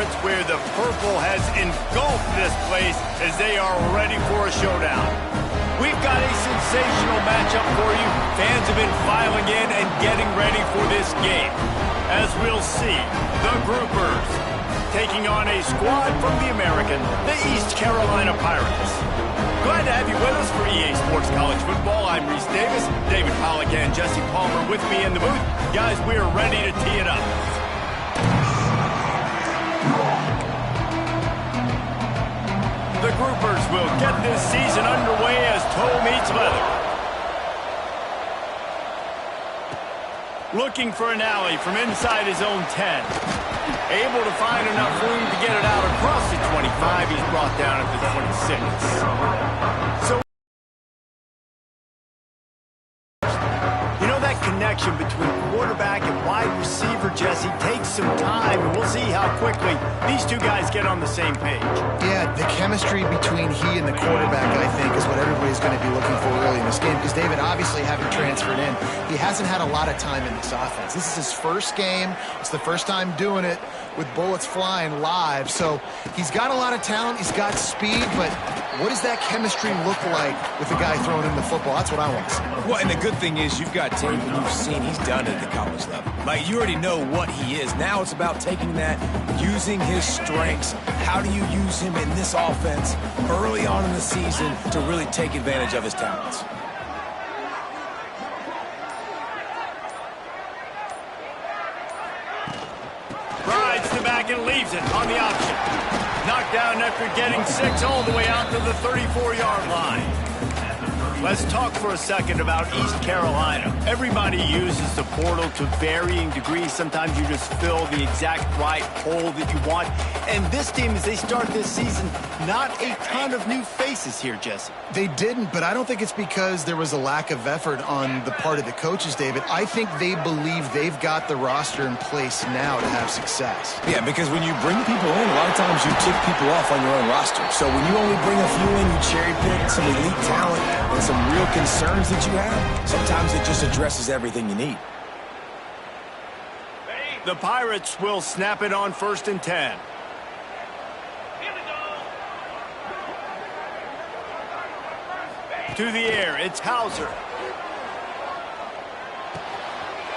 Pirates where the purple has engulfed this place as they are ready for a showdown. We've got a sensational matchup for you. Fans have been filing in and getting ready for this game. As we'll see, the Groupers taking on a squad from the American, the East Carolina Pirates. Glad to have you with us for EA Sports College Football. I'm Reese Davis, David Pollack and Jesse Palmer with me in the booth. Guys, we are ready to tee it up. The Groupers will get this season underway as toe meets leather. Looking for an alley from inside his own 10. Able to find enough room to get it out across the 25. He's brought down at the 26. So, you know, that connection between quarterback and wide receiver, Jesse, takes some time, and we'll see how quickly these two guys get on the same page. Yeah, the chemistry between he and the quarterback, I think, is what everybody's going to be looking for early in this game, because David, obviously, having transferred in, he hasn't had a lot of time in this offense. This is his first game. It's the first time doing it with bullets flying live, so he's got a lot of talent. He's got speed, but what does that chemistry look like with the guy throwing him the football? That's what I want to see. Well, and the good thing is you've got tape and you've seen he's done it at the college level. Like, you already know what he is. Now it's about taking that, using his strengths. How do you use him in this offense early on in the season to really take advantage of his talents? Rides the back and leaves it on the option. Knocked down after getting 6 all the way out to the 34-yard line. Let's talk for a second about East Carolina. Everybody uses the portal to varying degrees. Sometimes you just fill the exact right hole that you want. And this team, as they start this season, not a ton of new faces here, Jesse. They didn't, but I don't think it's because there was a lack of effort on the part of the coaches, David. I think they believe they've got the roster in place now to have success. Yeah, because when you bring people in, a lot of times you tick people off on your own roster. So when you only bring a few in, you cherry pick some elite talent and some real concerns that you have, sometimes it just addresses everything you need. The Pirates will snap it on 1st and 10. To the air, it's Hauser.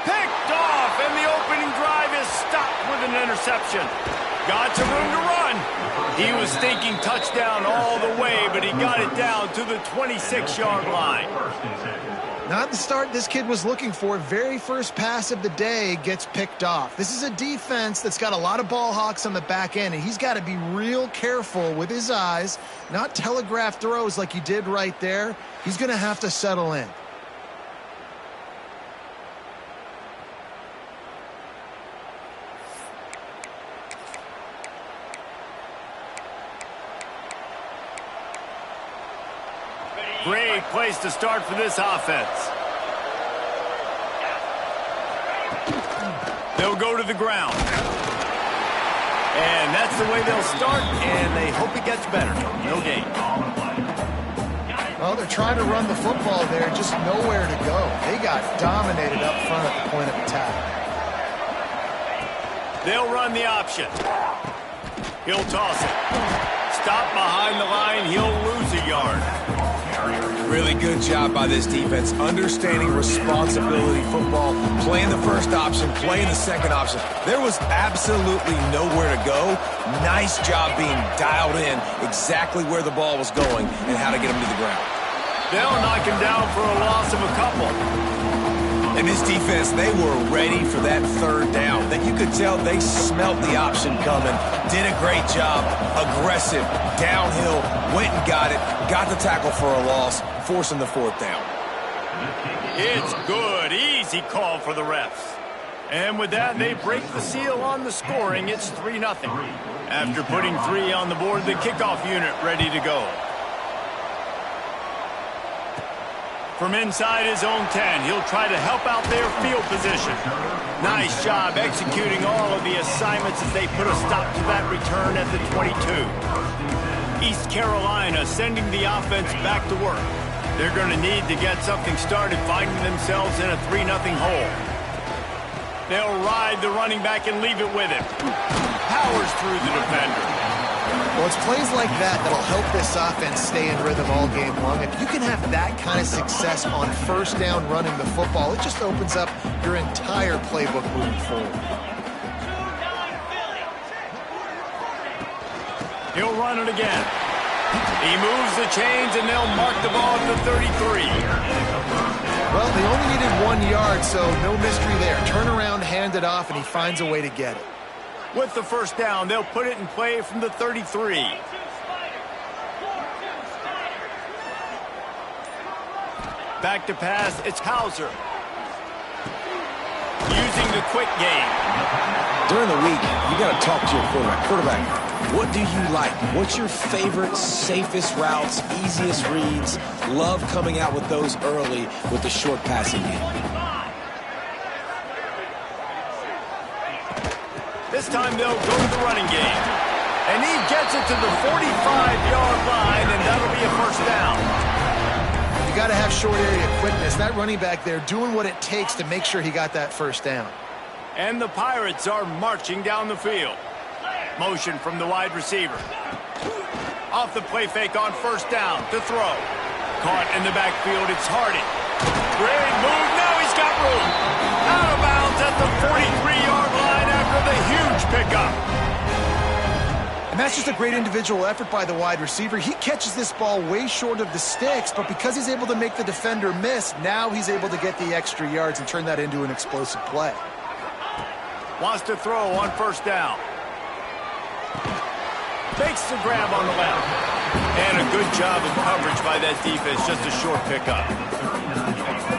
Picked off, and the opening drive is stopped with an interception. Got some room to run. He was thinking touchdown all the way, but he got it down to the 26-yard line. Not the start this kid was looking for. Very first pass of the day gets picked off. This is a defense that's got a lot of ball hawks on the back end, and he's got to be real careful with his eyes, not telegraph throws like he did right there. He's going to have to settle in. Great place to start for this offense. They'll go to the ground. And that's the way they'll start, and they hope it gets better. No gain. Well, they're trying to run the football there, just nowhere to go. They got dominated up front at the point of attack. They'll run the option. He'll toss it. Stop behind the line. He'll lose a yard. Really good job by this defense, understanding responsibility football, playing the first option, playing the second option. There was absolutely nowhere to go. Nice job being dialed in exactly where the ball was going and how to get him to the ground. They'll knock him down for a loss of a couple. And this defense, they were ready for that 3rd down. That you could tell they smelt the option coming, did a great job, aggressive, downhill, went and got it, got the tackle for a loss, forcing the 4th down. It's good. Easy call for the refs. And with that, they break the seal on the scoring. It's 3-0. After putting 3 on the board, the kickoff unit ready to go. From inside his own 10, he'll try to help out their field position. Nice job executing all of the assignments as they put a stop to that return at the 22. East Carolina sending the offense back to work. They're going to need to get something started, finding themselves in a 3-0 hole. They'll ride the running back and leave it with him. Powers through the defender. Well, it's plays like that that'll help this offense stay in rhythm all game long. If you can have that kind of success on first down running the football, it just opens up your entire playbook moving forward. He'll run it again. He moves the chains, and they'll mark the ball at the 33. Well, they only needed 1 yard, so no mystery there. Turn around, hand it off, and he finds a way to get it. With the first down, they'll put it in play from the 33. Back to pass, it's Hauser. Using the quick game. During the week, you got to talk to your quarterback. Quarterback, what do you like? What's your favorite, safest routes, easiest reads? Love coming out with those early with the short passing game. This time they'll go to the running game. And he gets it to the 45-yard line, and that'll be a first down. You got to have short area quickness. That running back there doing what it takes to make sure he got that first down. And the Pirates are marching down the field. Motion from the wide receiver. Off the play fake on first down to throw. Caught in the backfield, it's Hardy. Great move, now he's got room. Out of bounds at the 43-yard line after the huge pickup. And that's just a great individual effort by the wide receiver. He catches this ball way short of the sticks, but because he's able to make the defender miss, now he's able to get the extra yards and turn that into an explosive play. Wants to throw on first down. Makes the grab on the left. And a good job of coverage by that defense, just a short pickup.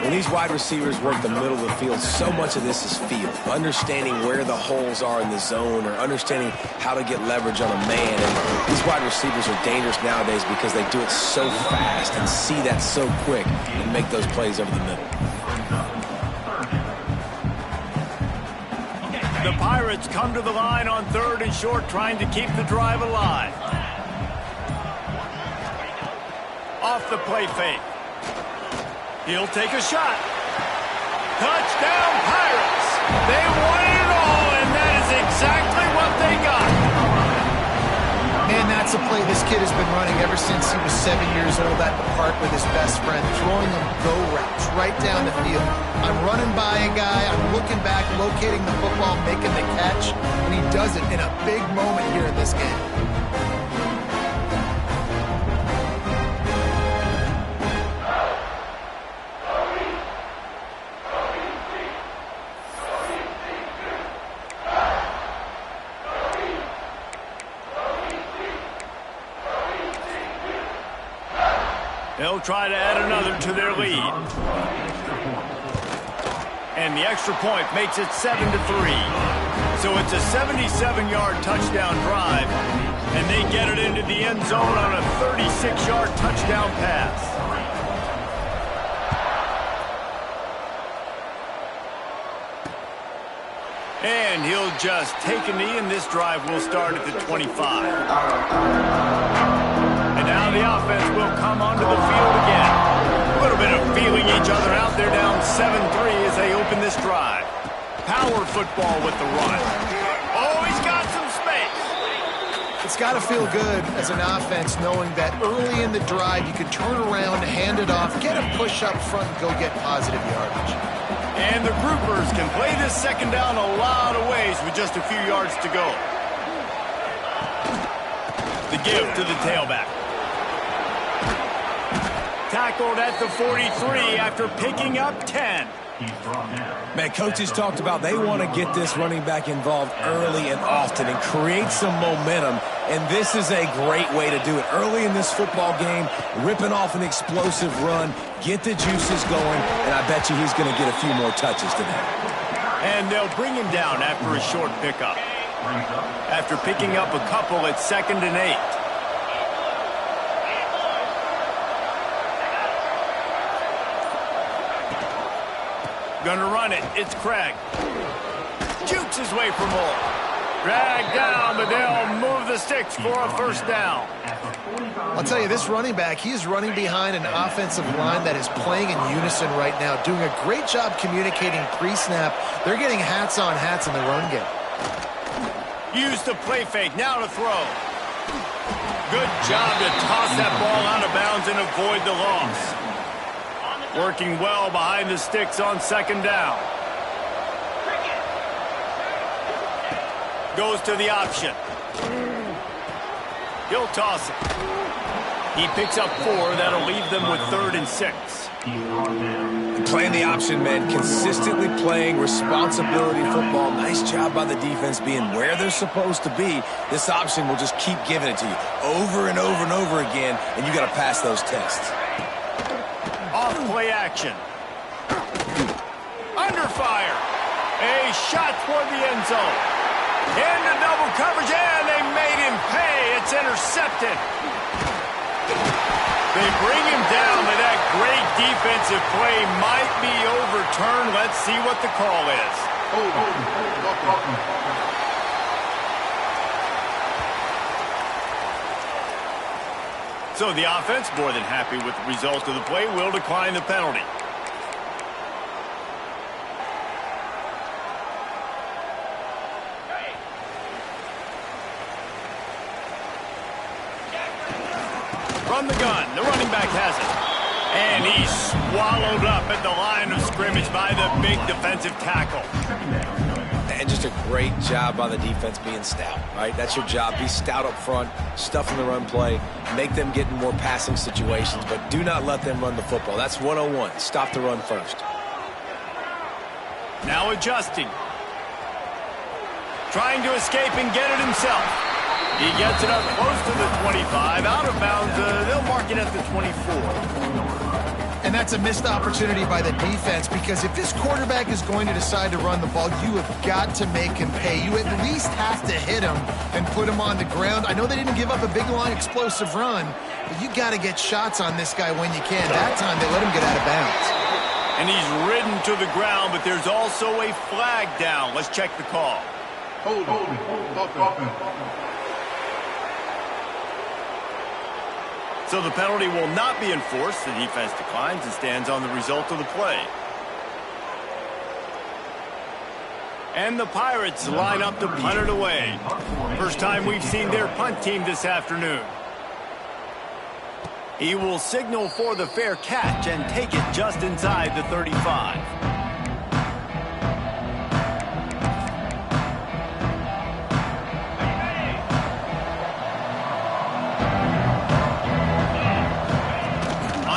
When these wide receivers work the middle of the field, so much of this is feel. Understanding where the holes are in the zone or understanding how to get leverage on a man. And these wide receivers are dangerous nowadays because they do it so fast and see that so quick and make those plays over the middle. The Pirates come to the line on 3rd and short, trying to keep the drive alive. Off the play fake. He'll take a shot. Touchdown, Pirates! They won it all, and that is exactly what they got. Man, that's a play this kid has been running ever since he was 7 years old at the park with his best friend, throwing them go routes right down the field. I'm running by a guy, I'm looking back, locating the football, making the catch, and he does it in a big moment here in this game. They'll try to add another to their lead. And the extra point makes it 7-3. So it's a 77-yard touchdown drive. And they get it into the end zone on a 36-yard touchdown pass. And he'll just take a knee, and this drive will start at the 25. Now the offense will come onto the field again. A little bit of feeling each other out. They're down 7-3 as they open this drive. Power football with the run. Oh, he's got some space. It's got to feel good as an offense knowing that early in the drive you can turn around, hand it off, get a push up front, and go get positive yardage. And the groupers can play this second down a lot of ways with just a few yards to go. The give to the tailback. Tackled at the 43 after picking up 10. Man, coaches talked about they want to get this running back involved early and often and create some momentum, and this is a great way to do it. Early in this football game, ripping off an explosive run, get the juices going, and I bet you he's going to get a few more touches today. And they'll bring him down after a short pickup. After picking up a couple at 2nd and 8. Gonna run it. It's Craig. Jukes his way for more. Dragged down, but they'll move the sticks for a first down. I'll tell you, this running back, he's running behind an offensive line that is playing in unison right now, doing a great job communicating pre-snap. They're getting hats on hats in the run game. Use the play fake, now to throw. Good job to toss that ball out of bounds and avoid the loss. Working well behind the sticks on second down. Goes to the option. He'll toss it. He picks up 4. That'll leave them with 3rd and 6. Playing the option, man. Consistently playing responsibility football. Nice job by the defense being where they're supposed to be. This option will just keep giving it to you over and over and over again, and you got to pass those tests. Off play action. Under fire. A shot toward the end zone. Into double coverage, and they made him pay. It's intercepted. They bring him down, but that great defensive play might be overturned. Let's see what the call is. So the offense, more than happy with the result of the play, will decline the penalty. From the gun, the running back has it. And he's swallowed up at the line of scrimmage by the big defensive tackle. And just a great job by the defense being stout, right? That's your job. Be stout up front, stuff in the run play, make them get in more passing situations, but do not let them run the football. That's 101. Stop the run first. Now adjusting. Trying to escape and get it himself. He gets it up close to the 25. Out of bounds, they'll mark it at the 24. And that's a missed opportunity by the defense, because if this quarterback is going to decide to run the ball, you have got to make him pay. You at least have to hit him and put him on the ground. I know they didn't give up a big, long, explosive run, but you got to get shots on this guy when you can. That time, they let him get out of bounds. And he's ridden to the ground, but there's also a flag down. Let's check the call. Hold on. So the penalty will not be enforced. The defense declines and stands on the result of the play. And the Pirates line up to punt it away. First time we've seen their punt team this afternoon. He will signal for the fair catch and take it just inside the 35.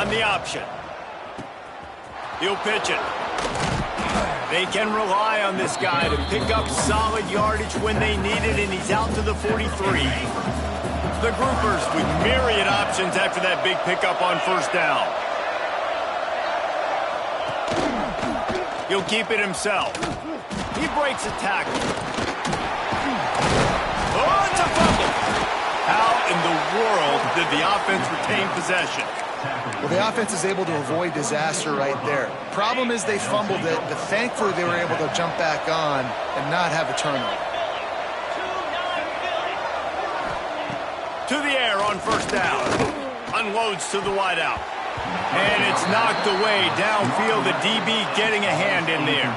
The option. He'll pitch it. They can rely on this guy to pick up solid yardage when they need it, and he's out to the 43. The groupers with myriad options after that big pickup on first down. He'll keep it himself. He breaks a tackle. Oh, it's a fumble. How in the world did the offense retain possession? Well, the offense is able to avoid disaster right there. Problem is they fumbled it, but thankfully they were able to jump back on and not have a turnover. To the air on first down. Unloads to the wideout. And it's knocked away downfield. The DB getting a hand in there.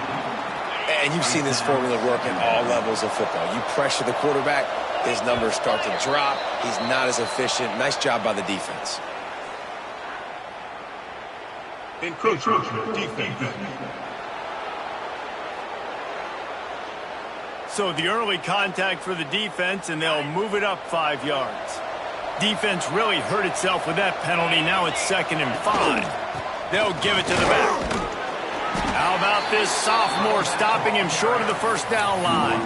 And you've seen this formula work at all levels of football. You pressure the quarterback, his numbers start to drop. He's not as efficient. Nice job by the defense. Encroachment defense. So the early contact for the defense, and they'll move it up 5 yards. Defense really hurt itself with that penalty. Now it's 2nd and 5. They'll give it to the back. How about this sophomore stopping him short of the first down line?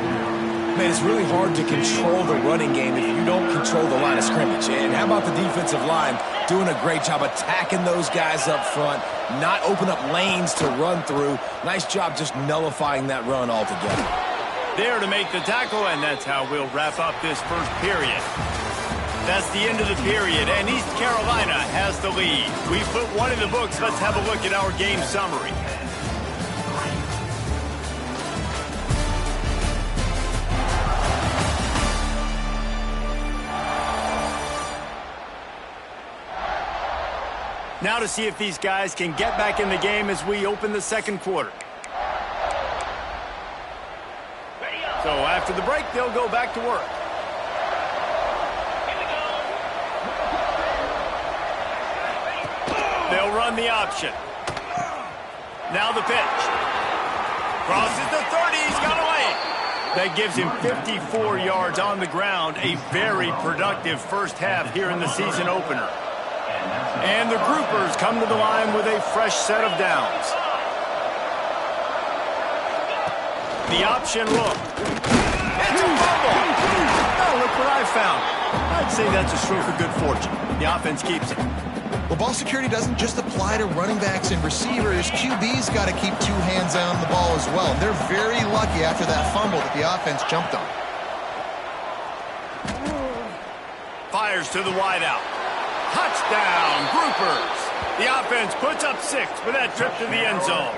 Man, it's really hard to control the running game if you don't control the line of scrimmage. And how about the defensive line doing a great job attacking those guys up front, not open up lanes to run through. Nice job just nullifying that run altogether. There to make the tackle, and that's how we'll wrap up this first period. That's the end of the period, and East Carolina has the lead. We put one in the books. Let's have a look at our game summary. Now to see if these guys can get back in the game as we open the second quarter. So after the break, they'll go back to work. They'll run the option. Now the pitch. Crosses the 30. He's got away. That gives him 54 yards on the ground. A very productive first half here in the season opener. And the groupers come to the line with a fresh set of downs. The option look. It's a fumble. Oh, look what I found. I'd say that's a stroke of good fortune. The offense keeps it. Well, ball security doesn't just apply to running backs and receivers. QB's got to keep two hands on the ball as well. And they're very lucky after that fumble that the offense jumped on. Fires to the wideout. Touchdown, groupers. The offense puts up 6 with that trip to the end zone.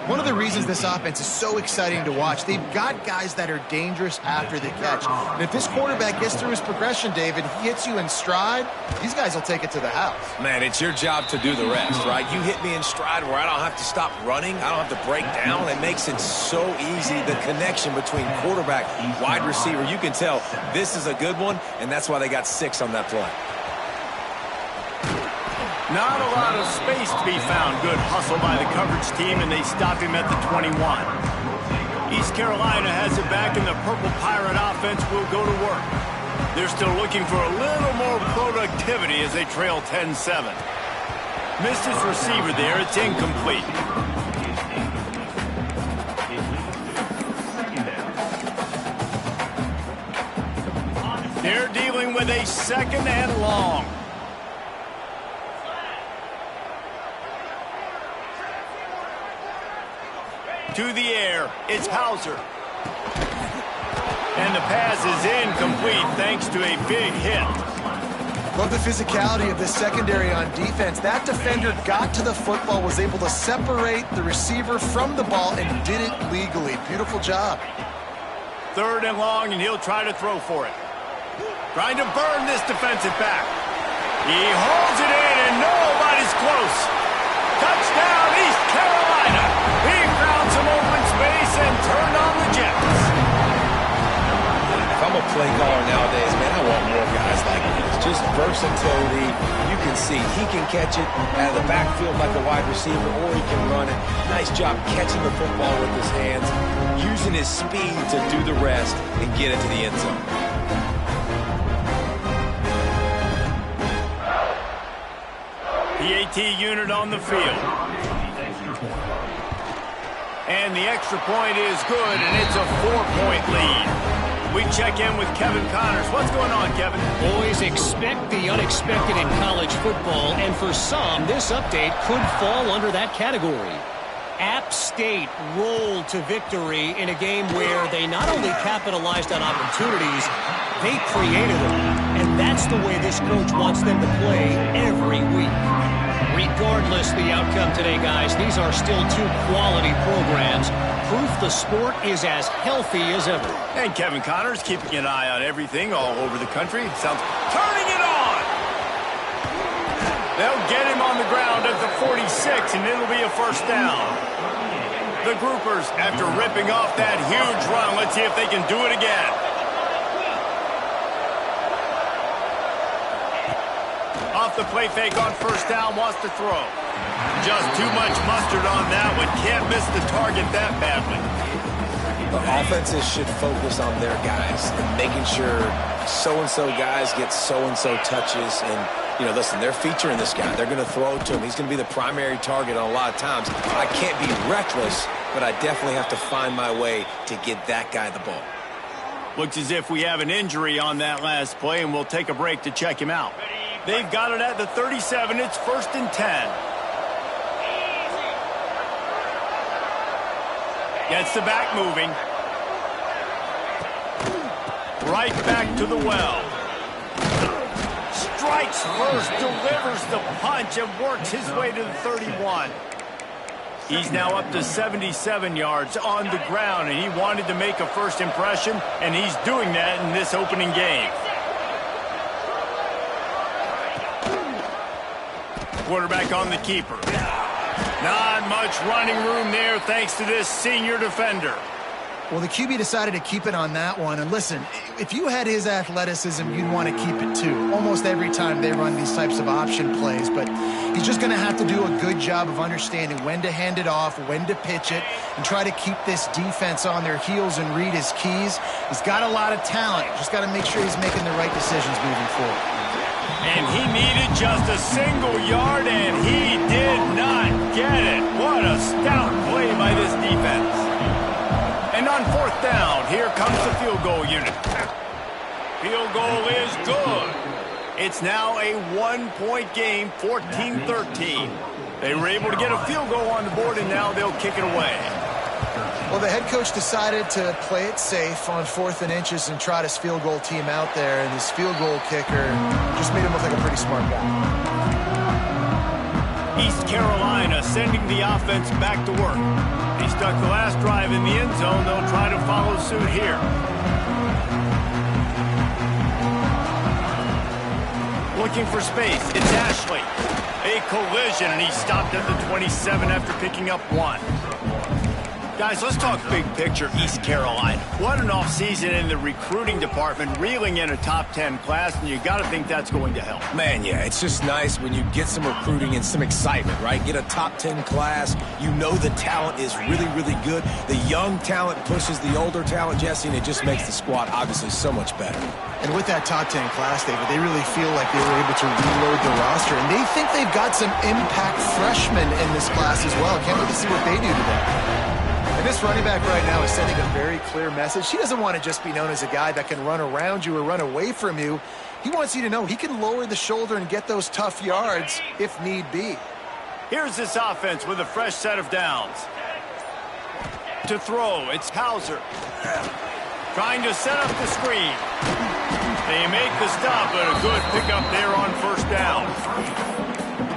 One of the reasons this offense is so exciting to watch, they've got guys that are dangerous after the catch. And if this quarterback gets through his progression, David, he hits you in stride, these guys will take it to the house. Man, it's your job to do the rest, right? You hit me in stride where I don't have to stop running. I don't have to break down. It makes it so easy, the connection between quarterback, wide receiver. You can tell this is a good one, and that's why they got 6 on that play. Not a lot of space to be found. Good hustle by the coverage team, and they stop him at the 21. East Carolina has it back, and the Purple Pirate offense will go to work. They're still looking for a little more productivity as they trail 10-7. Missed his receiver there. It's incomplete. They're dealing with a 2nd and long. To the air, it's Hauser. And the pass is incomplete thanks to a big hit. Love the physicality of this secondary on defense. That defender got to the football, was able to separate the receiver from the ball, and did it legally. Beautiful job. 3rd and long, and he'll try to throw for it. Trying to burn this defensive back. He holds it in, and nobody's close. Touchdown, East Carolina. He found some open space and turned on the Jets. If I'm a play caller nowadays, man, I want more guys like this. Just versatility. You can see he can catch it out of the backfield like a wide receiver, or he can run it. Nice job catching the football with his hands, using his speed to do the rest and get it to the end zone. PAT unit on the field. And the extra point is good, and it's a 4-point lead. We check in with Kevin Connors. What's going on, Kevin? Boys, expect the unexpected in college football, and for some, this update could fall under that category. App State rolled to victory in a game where they not only capitalized on opportunities, they created them. And that's the way this coach wants them to play every week. Regardless the outcome today, guys, these are still 2 quality programs. Proof the sport is as healthy as ever. And Kevin Connors keeping an eye on everything all over the country. Sounds turning it on. They'll get him on the ground at the 46, and it'll be a 1st down. The groupers, after ripping off that huge run, let's see if they can do it again. Off the play fake on 1st down, wants to throw. Just too much mustard on that one. Can't miss the target that badly. The offenses should focus on their guys and making sure so-and-so guys get so-and-so touches. And, you know, listen, they're featuring this guy. They're going to throw it to him. He's going to be the primary target on a lot of times. I can't be reckless, but I definitely have to find my way to get that guy the ball. Looks as if we have an injury on that last play, and we'll take a break to check him out. They've got it at the 37. It's 1st and 10. Gets the back moving. Right back to the well. Strikes first, delivers the punch, and works his way to the 31. He's now up to 77 yards on the ground, and he wanted to make a first impression, and he's doing that in this opening game. quarterback on the keeper. Not much running room there thanks to this senior defender. Well, the QB decided to keep it on that one. And listen, if you had his athleticism, you'd want to keep it too. Almost every time they run these types of option plays. But he's just going to have to do a good job of understanding when to hand it off, when to pitch it, and try to keep this defense on their heels and read his keys. He's got a lot of talent. Just got to make sure he's making the right decisions moving forward. And he needed just a single yard, and he did not get it. What a stout play by this defense. And on fourth down, here comes the field goal unit. Field goal is good. It's now a one-point game, 14-13. They were able to get a field goal on the board, and now they'll kick it away. Well, the head coach decided to play it safe on 4th and inches and trot his field goal team out there, and his field goal kicker just made him look like a pretty smart guy. East Carolina sending the offense back to work. He stuck the last drive in the end zone. They'll try to follow suit here. Looking for space. It's Ashley. A collision, and he stopped at the 27 after picking up 1. Guys, let's talk big picture East Carolina. What an offseason in the recruiting department, reeling in a top 10 class, and you got to think that's going to help. Man, yeah, it's just nice when you get some recruiting and some excitement, right? Get a top 10 class. You know the talent is really, really good. The young talent pushes the older talent, Jesse, and it just makes the squad obviously so much better. And with that top 10 class, David, they really feel like they were able to reload the roster, and they think they've got some impact freshmen in this class as well. Can't wait to see what they do today. And this running back right now is sending a very clear message. He doesn't want to just be known as a guy that can run around you or run away from you. He wants you to know he can lower the shoulder and get those tough yards if need be. Here's this offense with a fresh set of downs. To throw, it's Hauser. Trying to set up the screen. They make the stop, but a good pickup there on first down.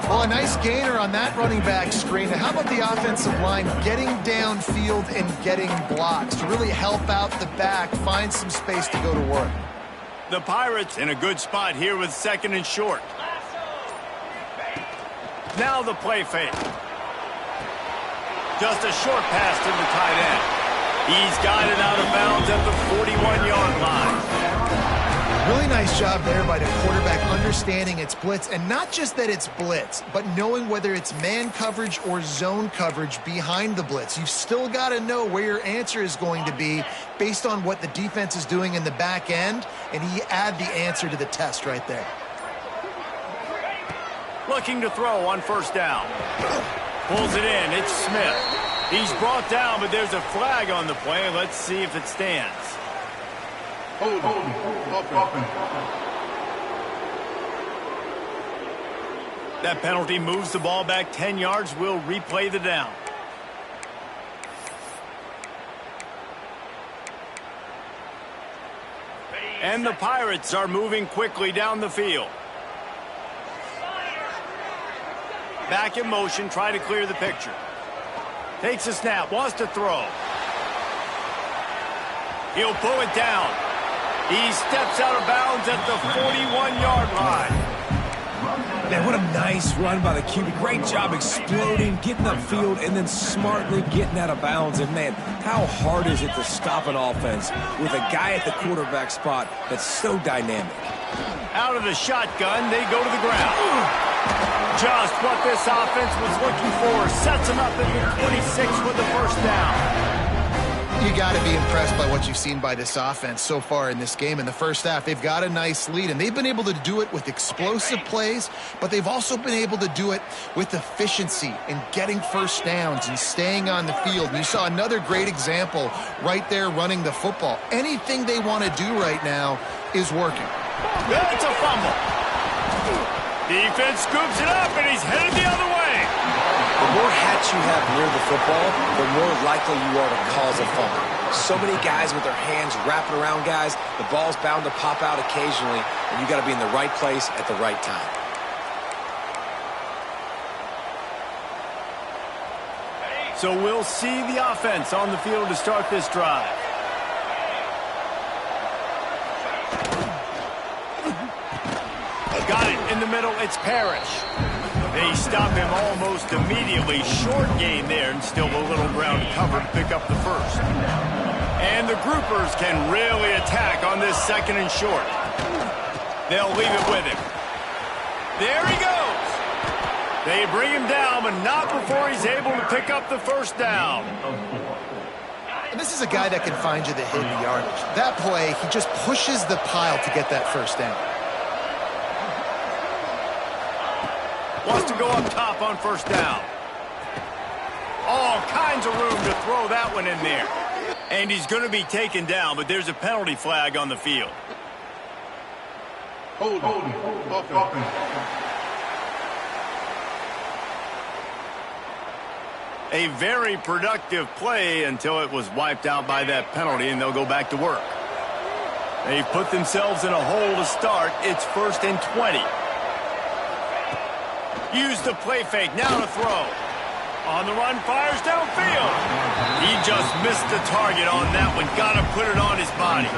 Well, a nice gainer on that running back screen. How about the offensive line getting downfield and getting blocks to really help out the back, find some space to go to work? The Pirates in a good spot here with 2nd and short. Now the play fake. Just a short pass to the tight end. He's got it out of bounds at the 41-yard line. Really nice job there by the quarterback understanding it's blitz, and not just that it's blitz, but knowing whether it's man coverage or zone coverage behind the blitz. You've still got to know where your answer is going to be based on what the defense is doing in the back end, and he add the answer to the test right there. Looking to throw on first down. Pulls it in. It's Smith. He's brought down, but there's a flag on the play. Let's see if it stands. Hold offense. That penalty moves the ball back 10 yards. We'll replay the down. And the Pirates are moving quickly down the field. Back in motion, try to clear the picture. Takes a snap, wants to throw. He'll pull it down. He steps out of bounds at the 41-yard line. Man, what a nice run by the QB. Great job exploding, getting upfield, and then smartly getting out of bounds. And, man, how hard is it to stop an offense with a guy at the quarterback spot that's so dynamic? Out of the shotgun, they go to the ground. Just what this offense was looking for. Sets them up at the 26 with the first down. You got to be impressed by what you've seen by this offense so far in this game. In the first half, they've got a nice lead, and they've been able to do it with explosive plays, but they've also been able to do it with efficiency and getting first downs and staying on the field. And you saw another great example right there running the football. Anything they want to do right now is working. That's a fumble. Defense scoops it up, and he's headed the other way. The more hats you have near the football, the more likely you are to cause a fumble. So many guys with their hands wrapping around guys, the ball's bound to pop out occasionally, and you got to be in the right place at the right time. So we'll see the offense on the field to start this drive. Got it in the middle. It's Parrish. They stop him almost immediately. Short gain there, and still a little ground to cover to pick up the first. And the groupers can really attack on this second and short. They'll leave it with him. There he goes. They bring him down, but not before he's able to pick up the first down. And this is a guy that can find you the hidden yardage. That play, he just pushes the pile to get that first down. Wants to go up top on first down. All kinds of room to throw that one in there. And he's going to be taken down, but there's a penalty flag on the field. Hold. A very productive play until it was wiped out by that penalty, and they'll go back to work. They've put themselves in a hole to start. It's 1st and 20. Use the play fake. Now to throw. On the run, fires downfield. He just missed the target on that one. Got to put it on his body.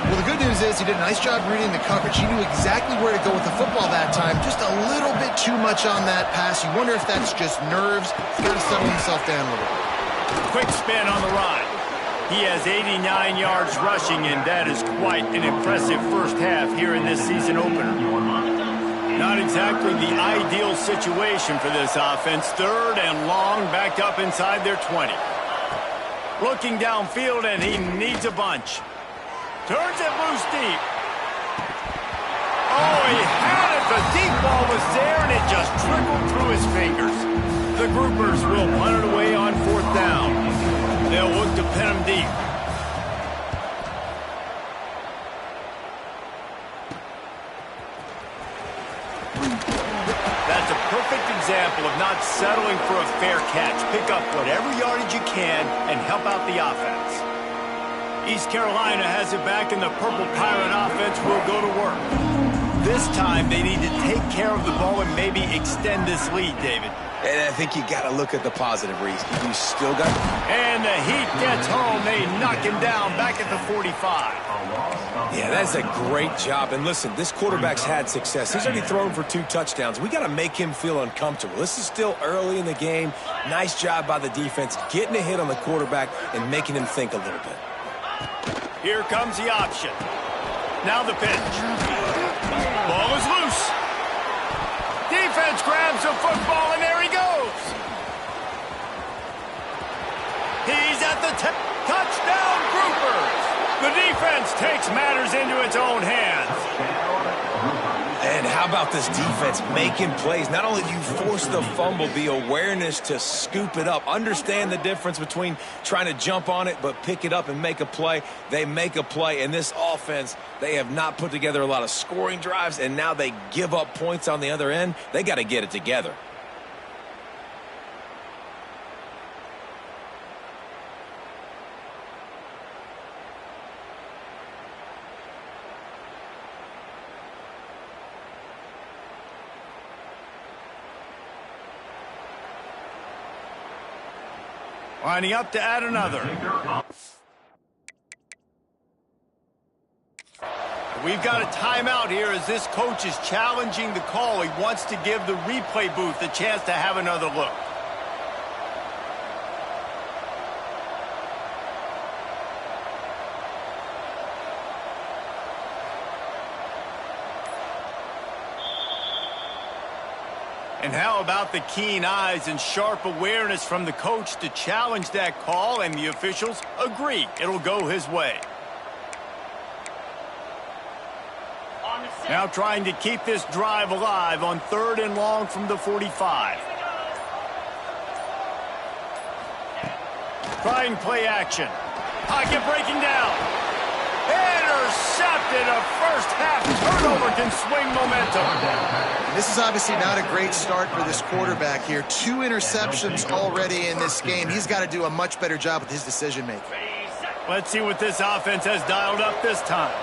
Well, the good news is he did a nice job reading the coverage. He knew exactly where to go with the football that time. Just a little bit too much on that pass. You wonder if that's just nerves. He's got to settle himself down a little bit. Quick spin on the run. He has 89 yards rushing, and that is quite an impressive first half here in this season opener. Not exactly the ideal situation for this offense. 3rd and long, backed up inside their 20. Looking downfield, and he needs a bunch. Turns it loose deep. Oh, he had it. The deep ball was there, and it just trickled through his fingers. The groupers will punt it away on 4th down. They'll look to pin him deep. That's a perfect example of not settling for a fair catch. Pick up whatever yardage you can and help out the offense. East Carolina has it back, and the Purple Pirate offense will go to work. This time, they need to take care of the ball and maybe extend this lead, David. And I think you got to look at the positive, Reese. You still got... And the heat gets home. They knock him down back at the 45. Yeah, that's a great job. And listen, this quarterback's had success. He's already thrown for 2 touchdowns. We got to make him feel uncomfortable. This is still early in the game. Nice job by the defense, getting a hit on the quarterback and making him think a little bit. Here comes the option. Now the pitch. Ball is loose. Defense grabs the football, and there he goes. He's at the touchdown, groupers. The defense takes matters into its own hands. And how about this defense making plays? Not only do you force the fumble, the awareness to scoop it up. Understand the difference between trying to jump on it but pick it up and make a play. They make a play. And this offense, they have not put together a lot of scoring drives, and now they give up points on the other end. They got to get it together. Lining up to add another. We've got a timeout here as this coach is challenging the call. He wants to give the replay booth a chance to have another look. And how about the keen eyes and sharp awareness from the coach to challenge that call, and the officials agree it'll go his way. Now trying to keep this drive alive on 3rd and long from the 45. Trying play action. Pocket breaking down. Intercepted. A first half turnover can swing momentum. This is obviously not a great start for this quarterback here. 2 interceptions already in this game. He's got to do a much better job with his decision making. Let's see what this offense has dialed up this time.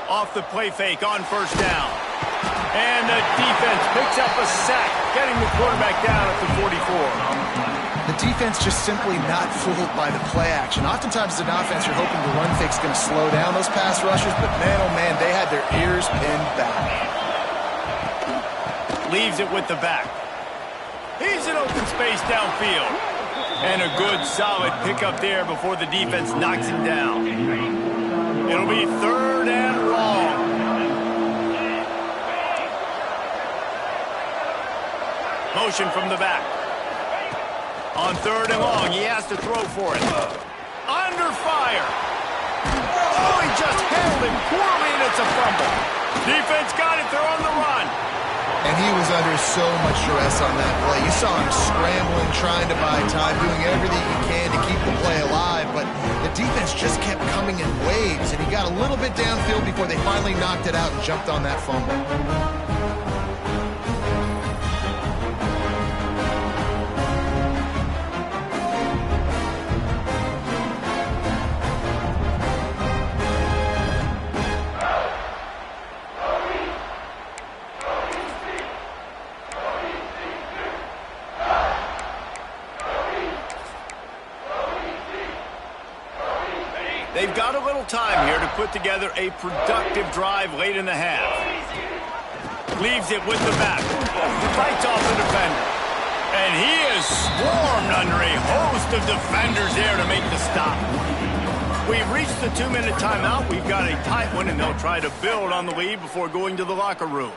Off the play fake on first down. And the defense picks up a sack, getting the quarterback down at the 44. The defense just simply not fooled by the play action. Oftentimes as an offense, you're hoping the run fake's going to slow down those pass rushers, but man, oh man, they had their ears pinned back. Leaves it with the back. He's in open space downfield. And a good, solid pickup there before the defense knocks him down. It'll be 3rd and long. Motion from the back. On 3rd and long, he has to throw for it. Under fire. Oh, he just held him poorly, and it's a fumble. Defense got it. They're on the run. And he was under so much duress on that play. You saw him scrambling, trying to buy time, doing everything he can to keep the play alive, but the defense just kept coming in waves, and he got a little bit downfield before they finally knocked it out and jumped on that fumble. They've got a little time here to put together a productive drive late in the half. Leaves it with the back. Fights off the defender. And he is swarmed under a host of defenders there to make the stop. We've reached the 2-minute timeout. We've got a tight one, and they'll try to build on the lead before going to the locker room.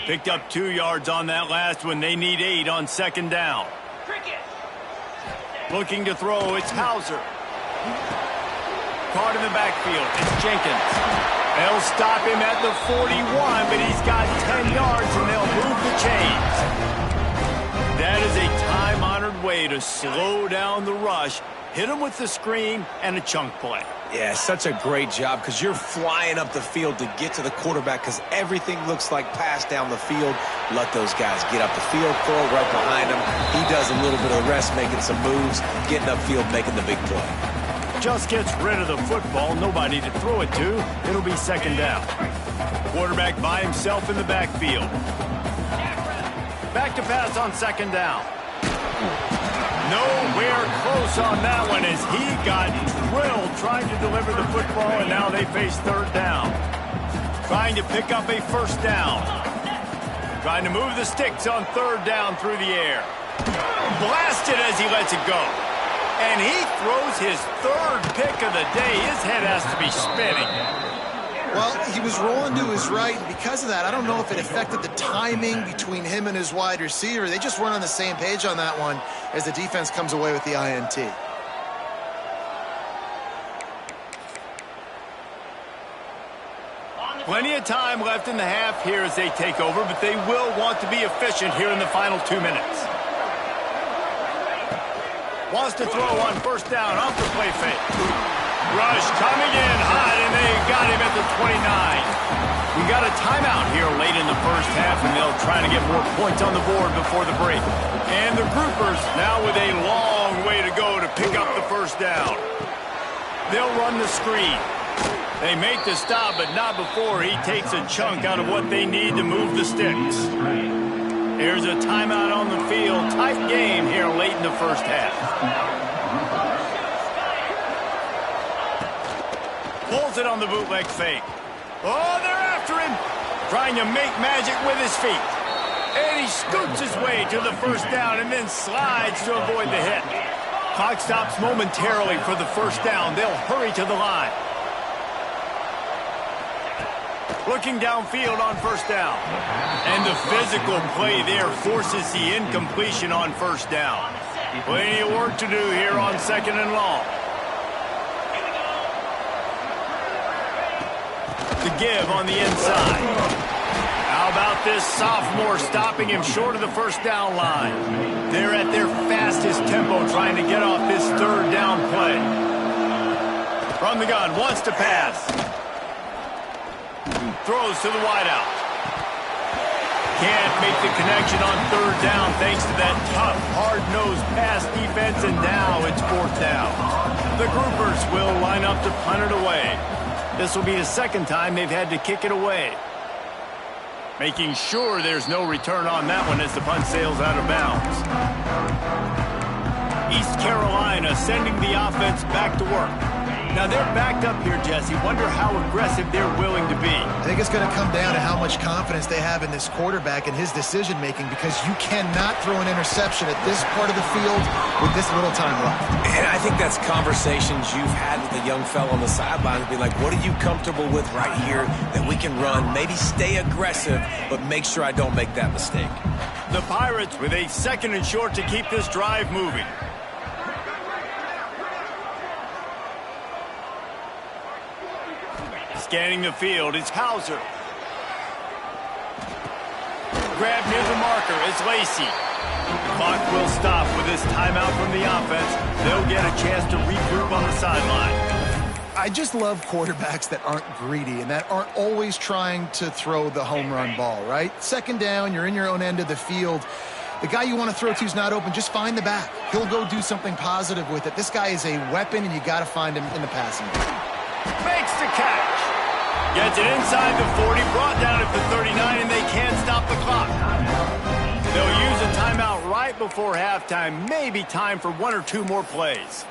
Picked up 2 yards on that last one. They need 8 on 2nd down. Looking to throw, it's Hauser. Caught in the backfield, it's Jenkins. They'll stop him at the 41, but he's got 10 yards, and they'll move the chains. That is a time-honored way to slow down the rush, hit him with the screen, and a chunk play. Yeah, such a great job because you're flying up the field to get to the quarterback because everything looks like pass down the field. Let those guys get up the field, throw right behind him. He does a little bit of the rest, making some moves, getting upfield, making the big play. Just gets rid of the football, nobody to throw it to. It'll be 2nd down. Quarterback by himself in the backfield. Back to pass on 2nd down. Nowhere close on that one as he got drilled trying to deliver the football, and now they face 3rd down. Trying to pick up a 1st down. Trying to move the sticks on 3rd down through the air. Blasted as he lets it go. And he throws his 3rd pick of the day. His head has to be spinning. Well, he was rolling to his right, and because of that, I don't know if it affected the timing between him and his wide receiver. They just weren't on the same page on that one as the defense comes away with the INT. Plenty of time left in the half here as they take over, but they will want to be efficient here in the final 2 minutes. Wants to throw on 1st down off the play fake. Rush coming in hot, and they got him at the 29. We got a timeout here late in the 1st half, and they'll try to get more points on the board before the break. And the Groupers now with a long way to go to pick up the 1st down. They'll run the screen. They make the stop, but not before he takes a chunk out of what they need to move the sticks. Here's a timeout on the field. Tight game here late in the 1st half. Pulls it on the bootleg fake. Oh, they're after him. Trying to make magic with his feet. And he scoots his way to the 1st down and then slides to avoid the hit. Clock stops momentarily for the 1st down. They'll hurry to the line. Looking downfield on 1st down. And the physical play there forces the incompletion on 1st down. Plenty of work to do here on 2nd and long. To give on the inside. How about this sophomore stopping him short of the 1st down line? They're at their fastest tempo trying to get off this 3rd down play. From the gun, wants to pass. Throws to the wideout. Can't make the connection on 3rd down thanks to that tough, hard-nosed pass defense, and now it's 4th down. The Groupers will line up to punt it away. This will be the 2nd time they've had to kick it away. Making sure there's no return on that one as the punt sails out of bounds. East Carolina sending the offense back to work. Now they're backed up here, Jesse. Wonder how aggressive they're willing to be. I think it's going to come down to how much confidence they have in this quarterback and his decision-making, because you cannot throw an interception at this part of the field with this little time left. And I think that's conversations you've had with the young fella on the sidelines. Be like, what are you comfortable with right here that we can run? Maybe stay aggressive, but make sure I don't make that mistake. The Pirates with a 2nd and short to keep this drive moving. Scanning the field, it's Hauser. Grabbed near the marker, it's Lacey. The clock will stop with this timeout from the offense. They'll get a chance to regroup on the sideline. I just love quarterbacks that aren't greedy and that aren't always trying to throw the home run ball, right? 2nd down, you're in your own end of the field. The guy you want to throw to is not open. Just find the back. He'll go do something positive with it. This guy is a weapon, and you got to find him in the passing game. Makes the catch. Gets it inside the 40, brought down at the 39, and they can't stop the clock. They'll use a timeout right before halftime. Maybe time for 1 or 2 more plays.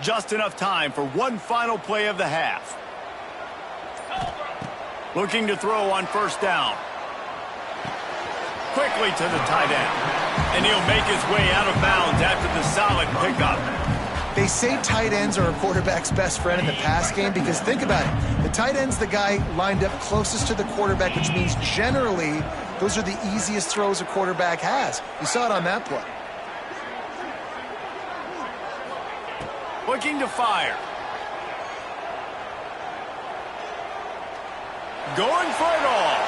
Just enough time for one final play of the half. Looking to throw on 1st down. Quickly to the tight end. And he'll make his way out of bounds after the solid pickup. They say tight ends are a quarterback's best friend in the pass game because think about it. The tight end's the guy lined up closest to the quarterback, which means generally those are the easiest throws a quarterback has. You saw it on that play. Looking to fire. Going for it all.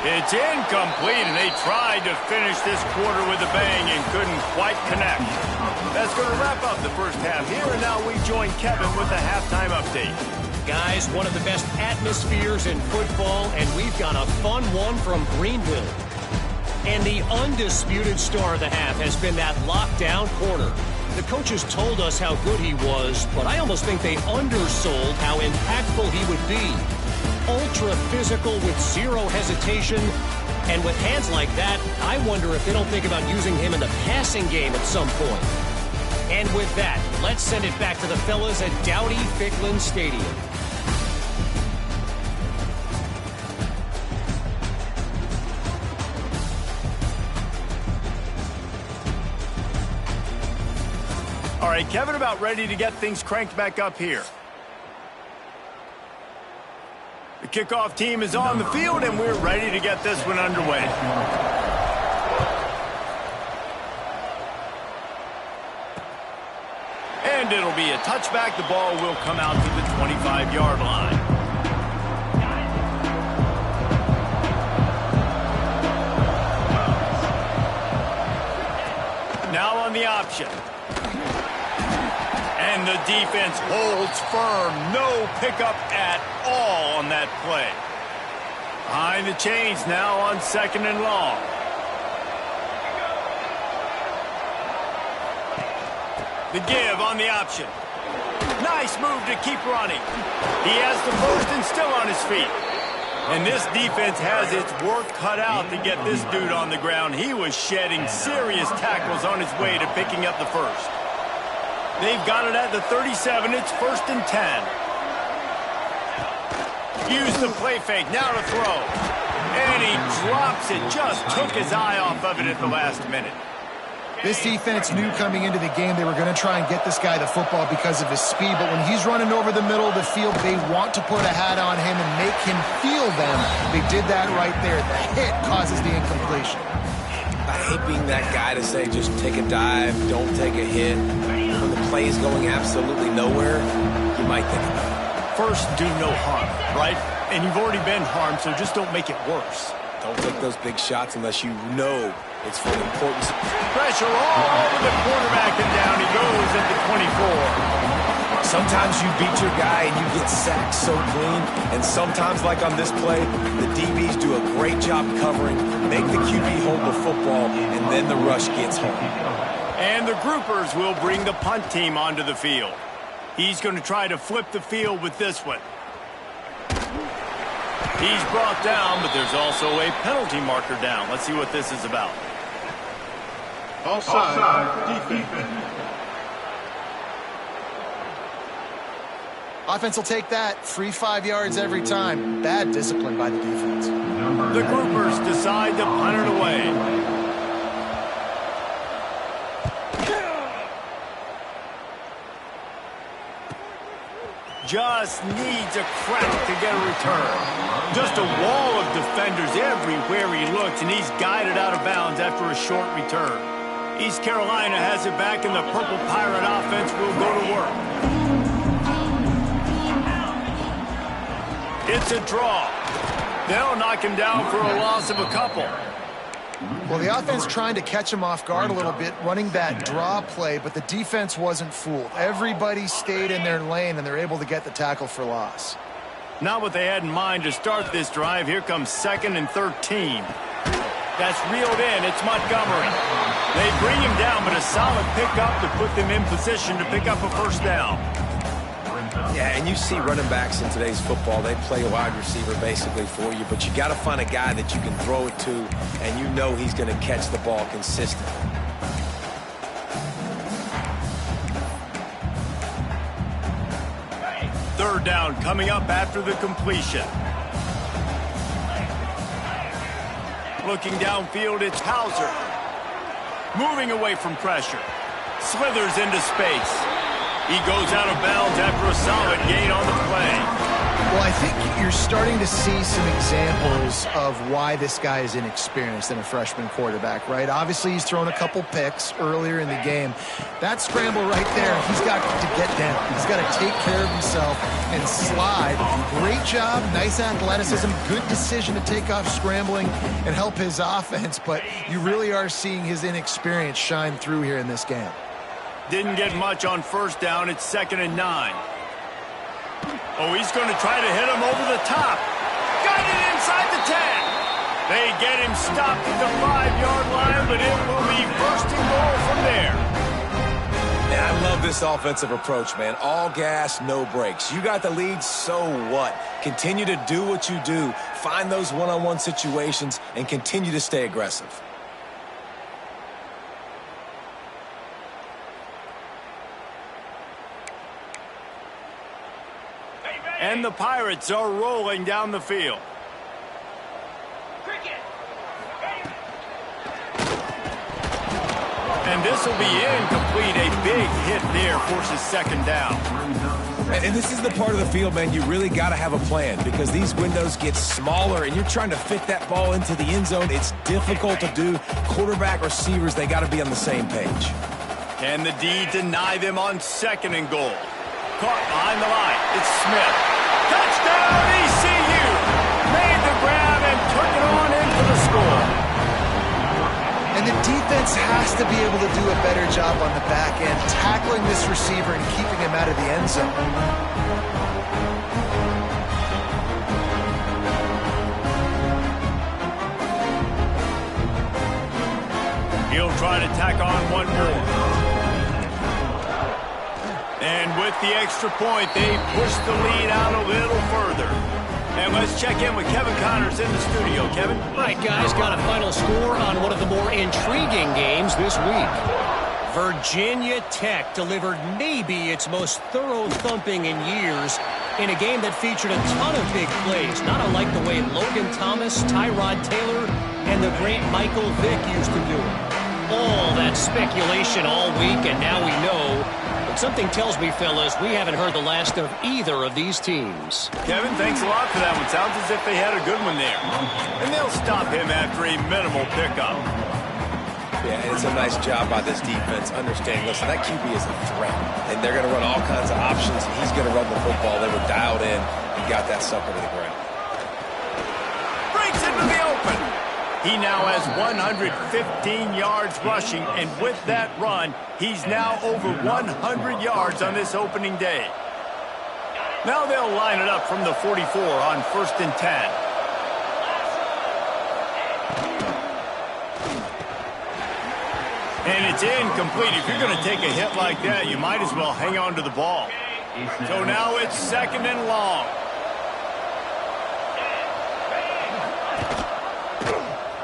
It's incomplete, and they tried to finish this quarter with a bang and couldn't quite connect. That's going to wrap up the first half here, and now we join Kevin with the halftime update. Guys, one of the best atmospheres in football, and we've got a fun one from Greenville. And the undisputed star of the half has been that lockdown corner. The coaches told us how good he was, but I almost think they undersold how impactful he would be. Ultra physical with 0 hesitation, and with hands like that, I wonder if they don't think about using him in the passing game at some point. And with that, let's send it back to the fellas at Dowdy-Ficklin Stadium. All right, Kevin, about ready to get things cranked back up here. The kickoff team is on the field, and we're ready to get this one underway. And it'll be a touchback. The ball will come out to the 25-yard line. Now on the option. And the defense holds firm. No pickup at all on that play. Behind the chains now on 2nd and long. The give on the option. Nice move to keep running. He has the first and still on his feet. And this defense has its work cut out to get this dude on the ground. He was shedding serious tackles on his way to picking up the first. They've got it at the 37. It's 1st and 10. Use the play fake. Now to throw. And he drops it. Just took his eye off of it at the last minute. This defense knew coming into the game they were going to try and get this guy the football because of his speed, but when he's running over the middle of the field, they want to put a hat on him and make him feel them. They did that right there. The hit causes the incompletion. I hate being that guy to say just take a dive, don't take a hit. When the play is going absolutely nowhere, you might think about it. First, do no harm, right? And you've already been harmed, so just don't make it worse. Don't take those big shots unless you know it's for the importance. Pressure all over the quarterback, and down he goes at the 24. Sometimes you beat your guy and you get sacked so clean, and sometimes, like on this play, the DBs do a great job covering, make the QB hold the football, and then the rush gets home. And the groupers will bring the punt team onto the field. He's going to try to flip the field with this one. He's brought down, but there's also a penalty marker down. Let's see what this is about. Offside, defense. Offense will take that. Free 5 yards every time. Bad discipline by the defense. The groupers decide to punt it away. Just needs a crack to get a return. Just a wall of defenders everywhere he looks, and he's guided out of bounds after a short return. East Carolina has it back, and the Purple Pirate offense will go to work. It's a draw. They'll knock him down for a loss of a couple. Well, the offense trying to catch him off guard a little bit, running that draw play, but the defense wasn't fooled. Everybody stayed in their lane, and they're able to get the tackle for loss. Not what they had in mind to start this drive. Here comes 2nd and 13. That's reeled in. It's Montgomery. They bring him down, but a solid pickup to put them in position to pick up a first down. Yeah, and you see running backs in today's football, they play a wide receiver basically for you, but you got to find a guy that you can throw it to, and you know he's going to catch the ball consistently. Third down coming up after the completion. Looking downfield, it's Hauser. Moving away from pressure. Slithers into space. He goes out of bounds after a solid gain on the play. Well, I think you're starting to see some examples of why this guy is inexperienced in a freshman quarterback, right? Obviously, he's thrown a couple picks earlier in the game. That scramble right there, he's got to get down. He's got to take care of himself and slide. Great job, nice athleticism, good decision to take off scrambling and help his offense, but you really are seeing his inexperience shine through here in this game. Didn't get much on first down. It's 2nd and 9. Oh, he's going to try to hit him over the top. Got it inside the 10. They get him stopped at the 5-yard line, but it will be 1st and goal from there. Yeah, I love this offensive approach, man. All gas, no brakes. You got the lead, so what? Continue to do what you do. Find those one-on-one situations and continue to stay aggressive. And the Pirates are rolling down the field. And this will be incomplete. A big hit there forces 2nd down. And this is the part of the field, man, you really got to have a plan because these windows get smaller and you're trying to fit that ball into the end zone. It's difficult to do. Quarterback, receivers, they got to be on the same page. Can the D deny them on 2nd and goal? Caught behind the line. It's Smith. Touchdown, ECU! Made the grab and took it on in for the score. And the defense has to be able to do a better job on the back end, tackling this receiver and keeping him out of the end zone. He'll try to tack on one more. And with the extra point, they push the lead out a little further. And let's check in with Kevin Connors in the studio. Kevin? All right, guys, got a final score on one of the more intriguing games this week. Virginia Tech delivered maybe its most thorough thumping in years in a game that featured a ton of big plays, not unlike the way Logan Thomas, Tyrod Taylor, and the great Michael Vick used to do it. All that speculation all week, and now we know. But something tells me, fellas, we haven't heard the last of either of these teams. Kevin, thanks a lot for that one. Sounds as if they had a good one there. And they'll stop him after a minimal pickup. Yeah, and it's a nice job by this defense understanding, listen, that QB is a threat. And they're going to run all kinds of options, and he's going to run the football. They were dialed in and got that sucker to the ground. Breaks into the open. He now has 115 yards rushing, and with that run, he's now over 100 yards on this opening day. Now they'll line it up from the 44 on 1st and 10. And it's incomplete. If you're going to take a hit like that, you might as well hang on to the ball. So now it's 2nd and long.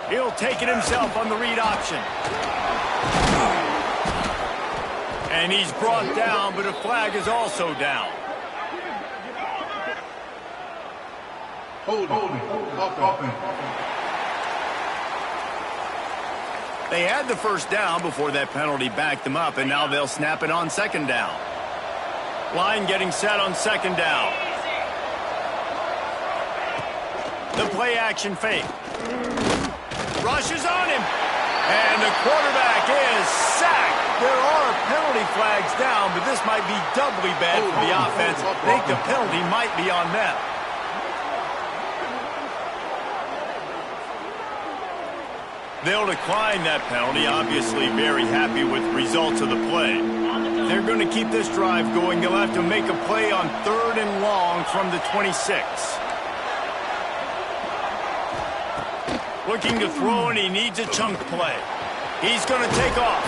He'll take it himself on the read option. And he's brought down, but a flag is also down. They had the first down before that penalty backed them up, and now they'll snap it on 2nd down. Line getting set on 2nd down. The play action fake. Rushes on him. And the quarterback is sacked. There are penalty flags down, but this might be doubly bad for the offense. I think the penalty might be on them. They'll decline that penalty, obviously very happy with the results of the play. They're going to keep this drive going. They'll have to make a play on 3rd and long from the 26. Looking to throw, and he needs a chunk play. He's going to take off.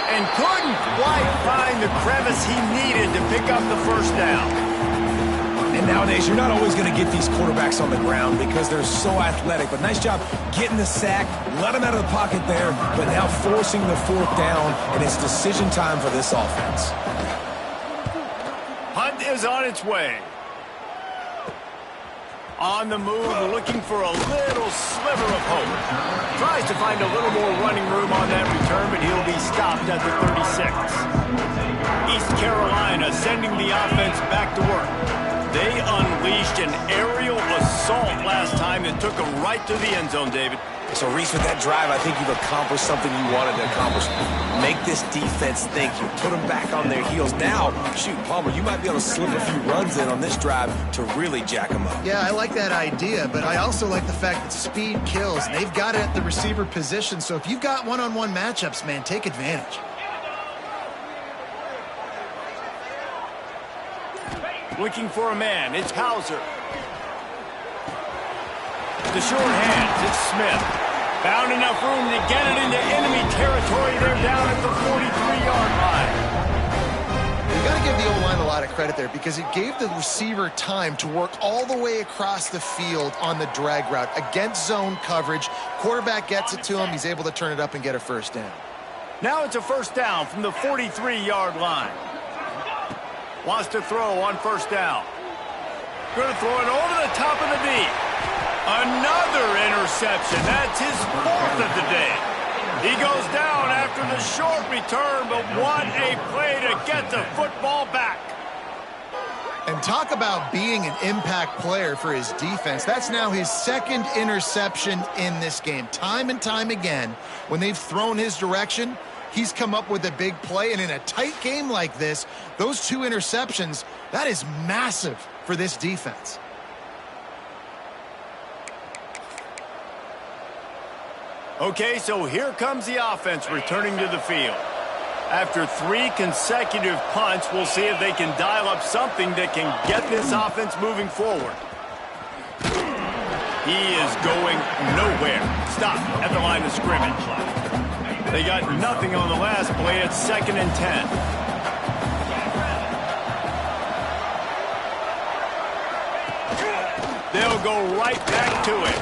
And couldn't quite find the crevice he needed to pick up the first down. And nowadays, you're not always going to get these quarterbacks on the ground because they're so athletic. But nice job getting the sack, let him out of the pocket there, but now forcing the 4th down, and it's decision time for this offense. Hunt is on its way. On the move, looking for a little sliver of hope. Tries to find a little more running room on that return, but he'll be stopped at the 36. East Carolina sending the offense back to work. They unleashed an aerial assault last time that took them right to the end zone, David. So, Reese, with that drive, I think you've accomplished something you wanted to accomplish. Make this defense think. You put them back on their heels. Now, shoot, Palmer, you might be able to slip a few runs in on this drive to really jack them up. Yeah, I like that idea, but I also like the fact that speed kills. They've got it at the receiver position, so if you've got one-on-one matchups, man, take advantage. Looking for a man. It's Hauser. The short hands. It's Smith. Found enough room to get it into enemy territory. They're down at the 43-yard line. You got to give the O-line a lot of credit there because it gave the receiver time to work all the way across the field on the drag route against zone coverage. Quarterback gets it to him. He's able to turn it up and get a first down. Now it's a first down from the 43-yard line. Wants to throw on first down. Going to throw it over the top of the D. Another interception. That's his 4th of the day. He goes down after the short return, but what a play to get the football back. And talk about being an impact player for his defense. That's now his 2nd interception in this game. Time and time again, when they've thrown his direction, he's come up with a big play. And in a tight game like this, those 2 interceptions, that is massive for this defense. Okay, so here comes the offense returning to the field. After 3 consecutive punts, we'll see if they can dial up something that can get this offense moving forward. He is going nowhere. Stop at the line of scrimmage. They got nothing on the last play. It's 2nd and 10. They'll go right back to it.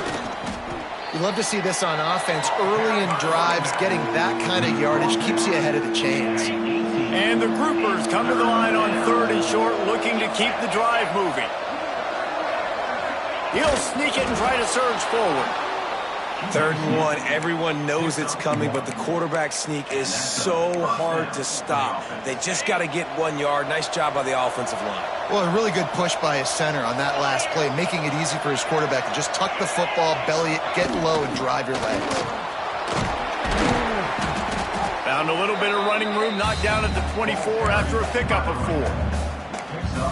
You love to see this on offense. Early in drives, getting that kind of yardage keeps you ahead of the chains. And the groupers come to the line on 3rd and short, looking to keep the drive moving. He'll sneak it and try to surge forward. 3rd and 1, everyone knows it's coming, but the quarterback sneak is so hard to stop. They just got to get 1 yard. Nice job by the offensive line. Well, a really good push by his center on that last play, making it easy for his quarterback to just tuck the football, belly it, get low, and drive your legs. Found a little bit of running room, knocked down at the 24 after a pickup of 4.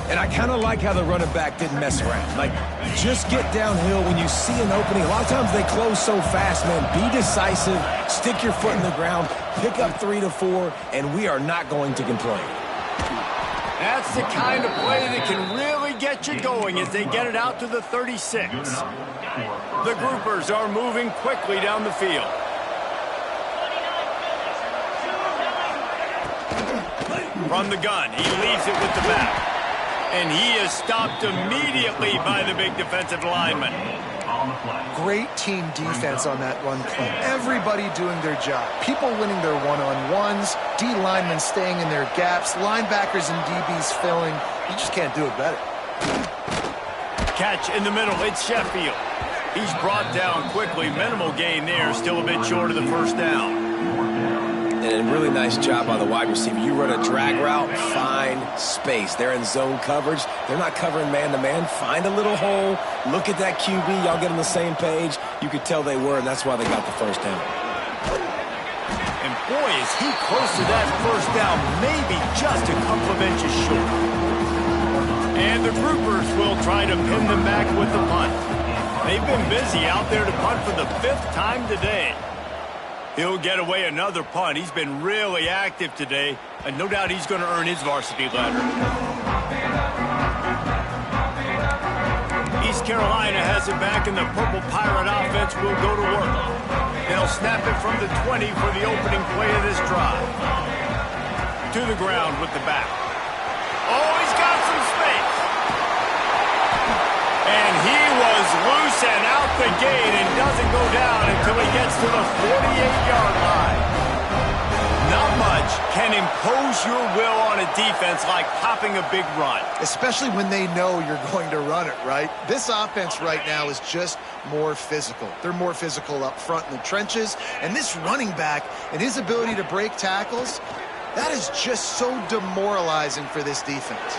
And I kind of like how the running back didn't mess around. Like, just get downhill when you see an opening. A lot of times they close so fast, man. Be decisive, stick your foot in the ground, pick up 3 to 4, and we are not going to complain. That's the kind of play that can really get you going as they get it out to the 36. The groupers are moving quickly down the field. From the gun, he leaves it with the back. And he is stopped immediately by the big defensive lineman. Great team defense on that run play. Everybody doing their job. People winning their one-on-ones, D linemen staying in their gaps, linebackers and DBs filling. You just can't do it better. Catch in the middle. It's Sheffield. He's brought down quickly. Minimal gain there. Still a bit short of the first down. And a really nice job by the wide receiver. You run a drag route, find space. They're in zone coverage. They're not covering man-to-man. Find a little hole. Look at that QB. Y'all get on the same page. You could tell they were, and that's why they got the first down. And boy, is he close to that first down. Maybe just a couple of inches short. And the groupers will try to pin them back with the punt. They've been busy out there to punt for the 5th time today. He'll get away another punt. He's been really active today, and no doubt he's going to earn his varsity letter. East Carolina has it back, and the Purple Pirate offense will go to work. They'll snap it from the 20 for the opening play of this drive. To the ground with the back. Oh, he's got some space. And he was loose and out the gate and doesn't go down until he gets to the 48-yard line. Not much can impose your will on a defense like popping a big run. Especially when they know you're going to run it, right? This offense right now is just more physical. They're more physical up front in the trenches. And this running back and his ability to break tackles, that is just so demoralizing for this defense.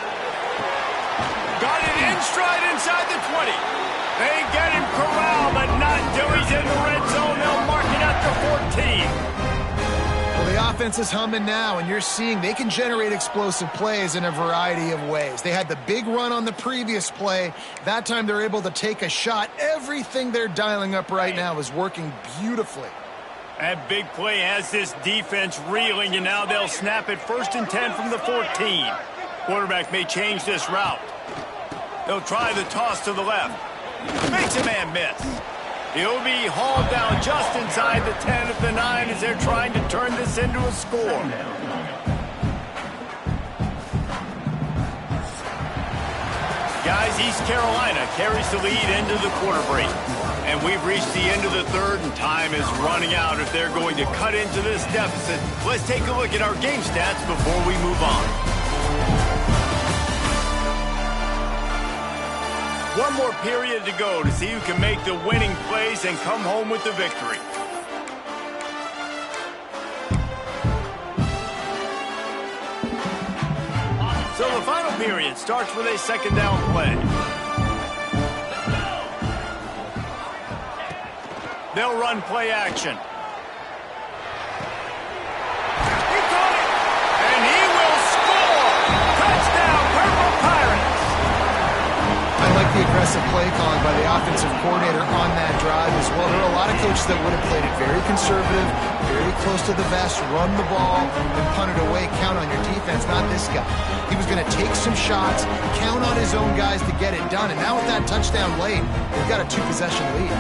Got it in stride inside the 20. They get him corralled, but not until he's in the red zone. They'll mark it at the 14. Well, the offense is humming now, and you're seeing they can generate explosive plays in a variety of ways. They had the big run on the previous play. That time they're able to take a shot. Everything they're dialing up right now is working beautifully. That big play has this defense reeling, and now they'll snap it 1st and 10 from the 14. Quarterback may change this route. They'll try the toss to the left. Makes a man miss. He'll be hauled down just inside the 10 at the 9 as they're trying to turn this into a score. Guys, East Carolina carries the lead into the quarter break. And we've reached the end of the 3rd, and time is running out if they're going to cut into this deficit. Let's take a look at our game stats before we move on. One more period to go to see who can make the winning plays and come home with the victory. So the final period starts with a 2nd down play. They'll run play action. He caught it, and he will score! Touchdown, Purple Pirates! I like the aggressive play calling by the offensive coordinator on that drive as well. There are a lot of coaches that would have played it very conservative, very close to the vest, run the ball, and punt it away. Count on your defense, not this guy. He was going to take some shots, count on his own guys to get it done. And now with that touchdown late, they've got a 2-possession lead.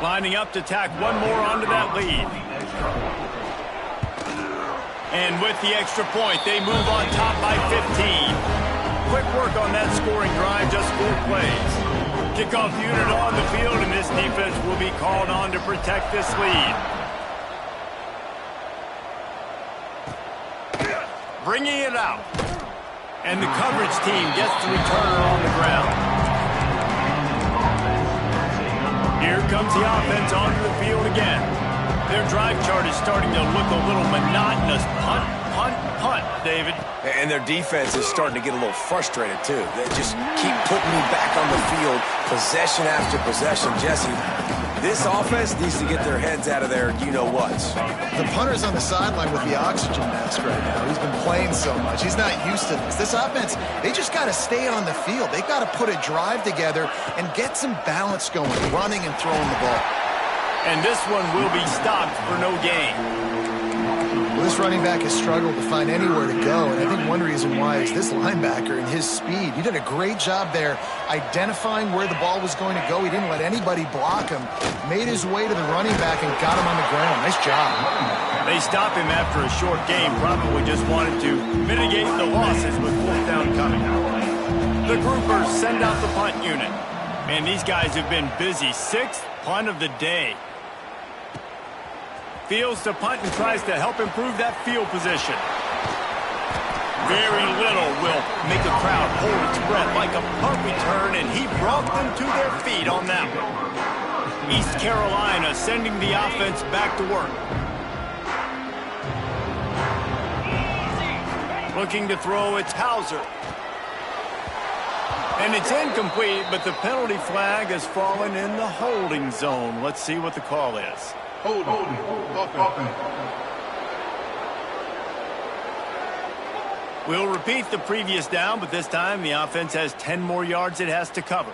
Lining up to tack one more onto that lead. And with the extra point, they move on top by 15. Quick work on that scoring drive, just 4 plays. Kickoff unit on the field, and this defense will be called on to protect this lead. Bringing it out. And the coverage team gets the returner on the ground. Here comes the offense onto the field again. Their drive chart is starting to look a little monotonous. Punt, punt, punt, David. And their defense is starting to get a little frustrated, too. They just keep putting me back on the field, possession after possession. Jesse, this offense needs to get their heads out of their you-know-whats. The punter's on the sideline with the oxygen mask right now. He's been playing so much. He's not used to this. This offense, they just got to stay on the field. They got to put a drive together and get some balance going, running and throwing the ball. And this one will be stopped for no gain. Well, this running back has struggled to find anywhere to go, and I think one reason why is this linebacker and his speed. He did a great job there identifying where the ball was going to go. He didn't let anybody block him. Made his way to the running back and got him on the ground. Nice job. They stopped him after a short game, probably just wanted to mitigate the losses with fourth down coming. The groupers send out the punt unit. Man, these guys have been busy. Sixth punt of the day. Fields to punt and tries to help improve that field position. Very little will make a crowd hold its breath like a punt return, and he brought them to their feet on that one. East Carolina sending the offense back to work. Looking to throw, it's Hauser. And it's incomplete, but the penalty flag has fallen in the holding zone. Let's see what the call is. Holding. We'll repeat the previous down, but this time the offense has 10 more yards it has to cover.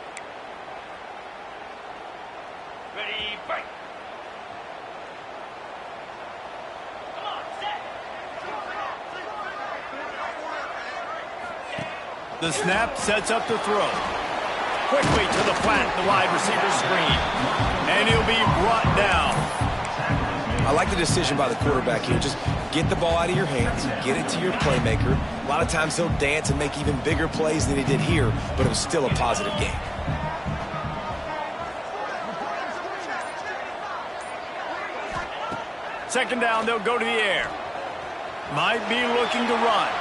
Ready, fight. The snap sets up the throw. Quickly to the flat, the wide receiver screen. And he'll be brought down. I like the decision by the quarterback here. Just get the ball out of your hands, get it to your playmaker. A lot of times he'll dance and make even bigger plays than he did here, but it was still a positive game. Second down, they'll go to the air. Might be looking to run.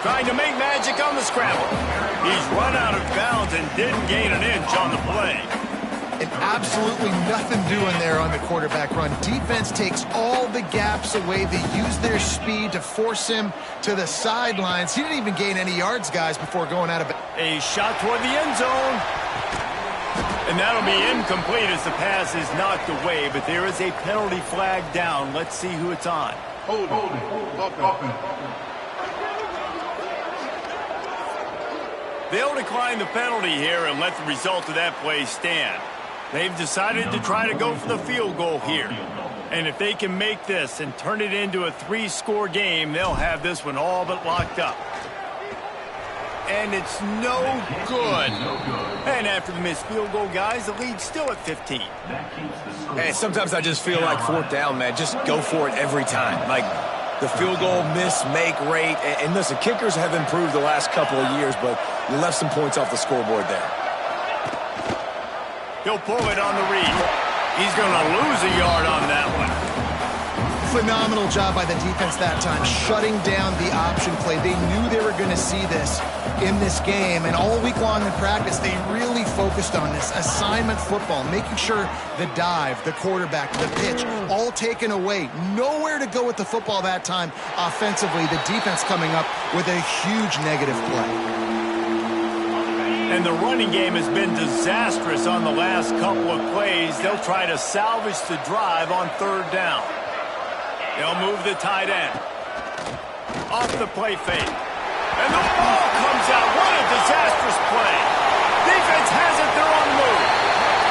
Trying to make magic on the scramble. He's run out of bounds and didn't gain an inch on the play. And absolutely nothing doing there on the quarterback run. Defense takes all the gaps away. They use their speed to force him to the sidelines. He didn't even gain any yards, guys, before going out of it. A shot toward the end zone. And that'll be incomplete as the pass is knocked away, but there is a penalty flag down. Let's see who it's on. Holding. They'll decline the penalty here and let the result of that play stand. They've decided to try to go for the field goal here. And if they can make this and turn it into a 3-score game, they'll have this one all but locked up. And it's no good. And after the missed field goal, guys, the lead's still at 15. And sometimes I just feel like fourth down, man. Just go for it every time. Like the field goal miss-make rate. And listen, kickers have improved the last couple of years, but you left some points off the scoreboard there. He'll pull it on the read. He's going to lose a yard on that one. Phenomenal job by the defense that time, shutting down the option play. They knew they were going to see this in this game, and all week long in practice, they really focused on this assignment football, making sure the dive, the quarterback, the pitch, all taken away. Nowhere to go with the football that time offensively. The defense coming up with a huge negative play. And the running game has been disastrous on the last couple of plays. They'll try to salvage the drive on third down. They'll move the tight end. Off the play fake. And the ball comes out. What a disastrous play. Defense has it. They're on the move.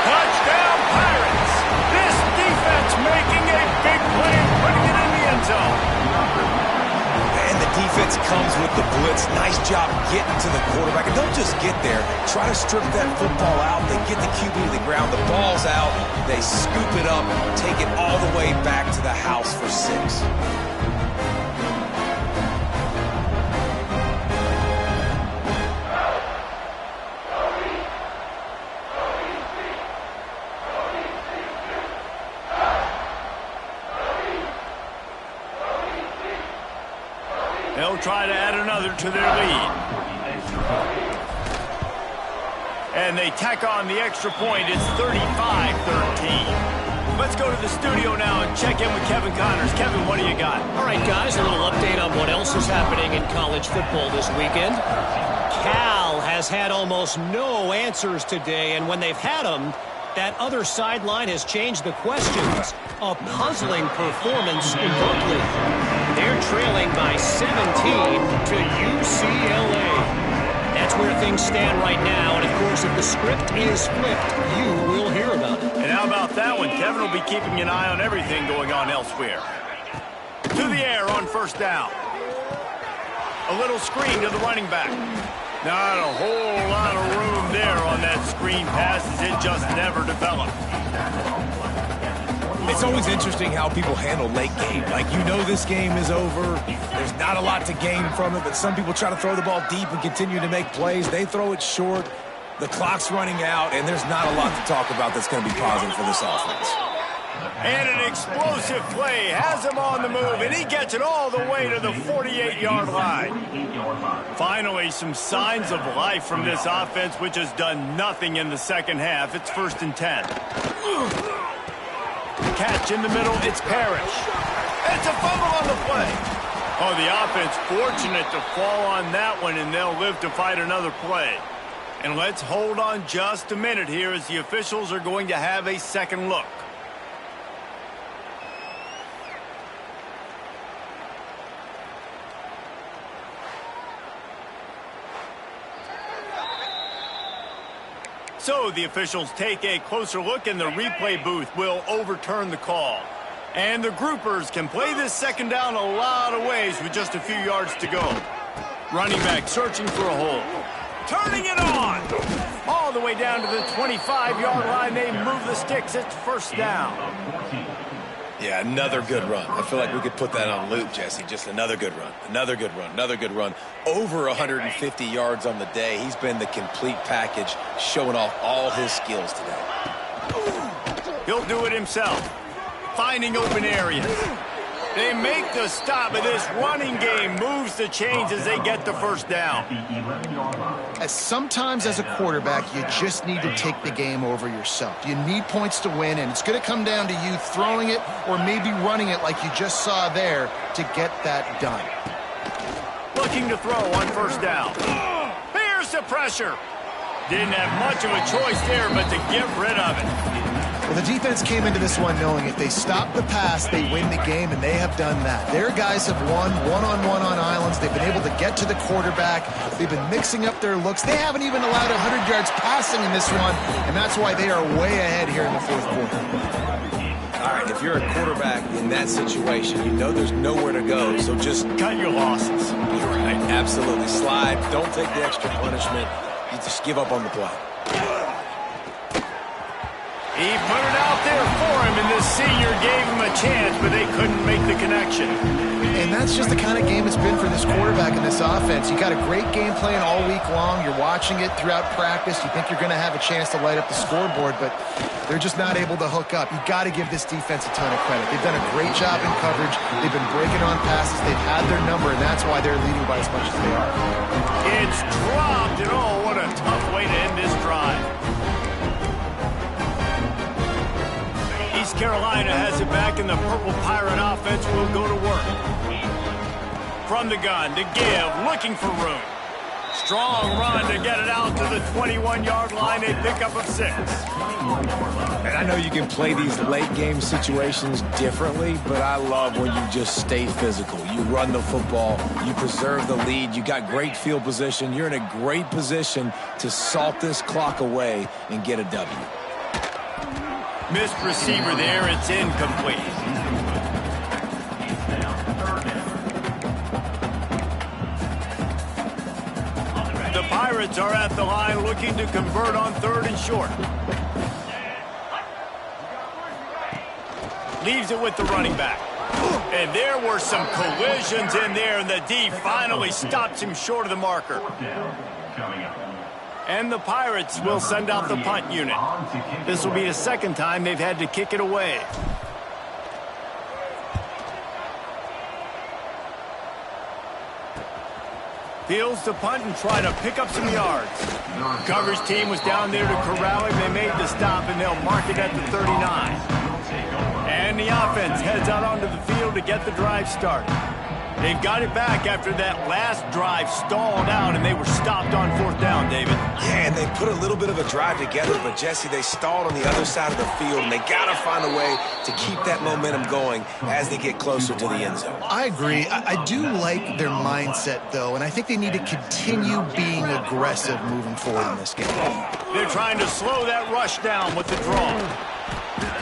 Touchdown, Pirates. This defense making a big play and putting it in the end zone. And the defense comes with the blitz. Nice job getting to the quarterback. And don't just get there. Try to strip that football out. They get the QB to the ground. The ball's out. They scoop it up, take it all the way back to the house for 6. They'll try to add another to their lead. And they tack on the extra point. It's 35-13. Let's go to the studio now and check in with Kevin Connors. Kevin, what do you got? All right, guys, a little update on what else is happening in college football this weekend. Cal has had almost no answers today, and when they've had them, that other sideline has changed the questions. A puzzling performance in Berkeley. They're trailing by 17 to UCLA. That's where things stand right now, and of course, if the script is flipped, you will hear about it. And how about that one? Kevin will be keeping an eye on everything going on elsewhere. to the air on first down. A little screen to the running back. Not a whole lot of room there on that screen pass as it just never developed. It's always interesting how people handle late game. Like, you know this game is over. There's not a lot to gain from it, but some people try to throw the ball deep and continue to make plays. They throw it short. The clock's running out, and there's not a lot to talk about that's going to be positive for this offense. And an explosive play has him on the move, and he gets it all the way to the 48-yard line. Finally, some signs of life from this offense, which has done nothing in the second half. It's 1st and 10. Catch in the middle, it's Parrish. It's a fumble on the play. Oh, the offense fortunate to fall on that one, and they'll live to fight another play. And let's hold on just a minute here as the officials are going to have a second look. So the officials take a closer look, and the replay booth will overturn the call. And the groupers can play this second down a lot of ways with just a few yards to go. Running back searching for a hole. Turning it on. All the way down to the 25-yard line. They move the sticks. It's first down. Yeah, another good run. I feel like we could put that on loop, Jesse. Just another good run, another good run, another good run. Over 150 yards on the day. He's been the complete package, showing off all his skills today. He'll do it himself, finding open areas. They make the stop, and this running game moves the chains as they get the first down. Sometimes as a quarterback, you just need to take the game over yourself. You need points to win, and it's going to come down to you throwing it or maybe running it like you just saw there to get that done. Looking to throw on first down. Here's the pressure. Didn't have much of a choice there, but to get rid of it. Well, the defense came into this one knowing if they stop the pass, they win the game, and they have done that. Their guys have won one-on-one on islands. They've been able to get to the quarterback. They've been mixing up their looks. They haven't even allowed 100 yards passing in this one, and that's why they are way ahead here in the fourth quarter. All right, if you're a quarterback in that situation, you know there's nowhere to go, so just cut your losses. You're right, absolutely. Slide. Don't take the extra punishment. You just give up on the play. He put it out there for him, and this senior gave him a chance, but they couldn't make the connection. And that's just the kind of game it's been for this quarterback and this offense. You got a great game plan all week long. You're watching it throughout practice. You think you're going to have a chance to light up the scoreboard, but they're just not able to hook up. You got to give this defense a ton of credit. They've done a great job in coverage. They've been breaking on passes. They've had their number, and that's why they're leading by as much as they are. It's dropped, and oh, what a tough way to end this drive. East Carolina has it back, and the Purple Pirate offense will go to work. From the gun to give, looking for room. Strong run to get it out to the 21-yard line. A pickup of 6. And I know you can play these late-game situations differently, but I love when you just stay physical. You run the football. You preserve the lead. You got great field position. You're in a great position to salt this clock away and get a W. Missed receiver there. It's incomplete. The Pirates are at the line looking to convert on 3rd and short. Leaves it with the running back. And there were some collisions in there, and the D finally stops him short of the marker. And the Pirates will send out the punt unit. This will be the second time they've had to kick it away. Fields to punt and try to pick up some yards. Coverage team was down there to corral him. They made the stop, and they'll mark it at the 39. And the offense heads out onto the field to get the drive started. They've got it back after that last drive stalled out, and they were stopped on 4th down, David. Yeah, and they put a little bit of a drive together, but, Jesse, they stalled on the other side of the field, and they got to find a way to keep that momentum going as they get closer to the end zone. I agree. I do like their mindset, though, and I think they need to continue being aggressive moving forward in this game. They're trying to slow that rush down with the draw.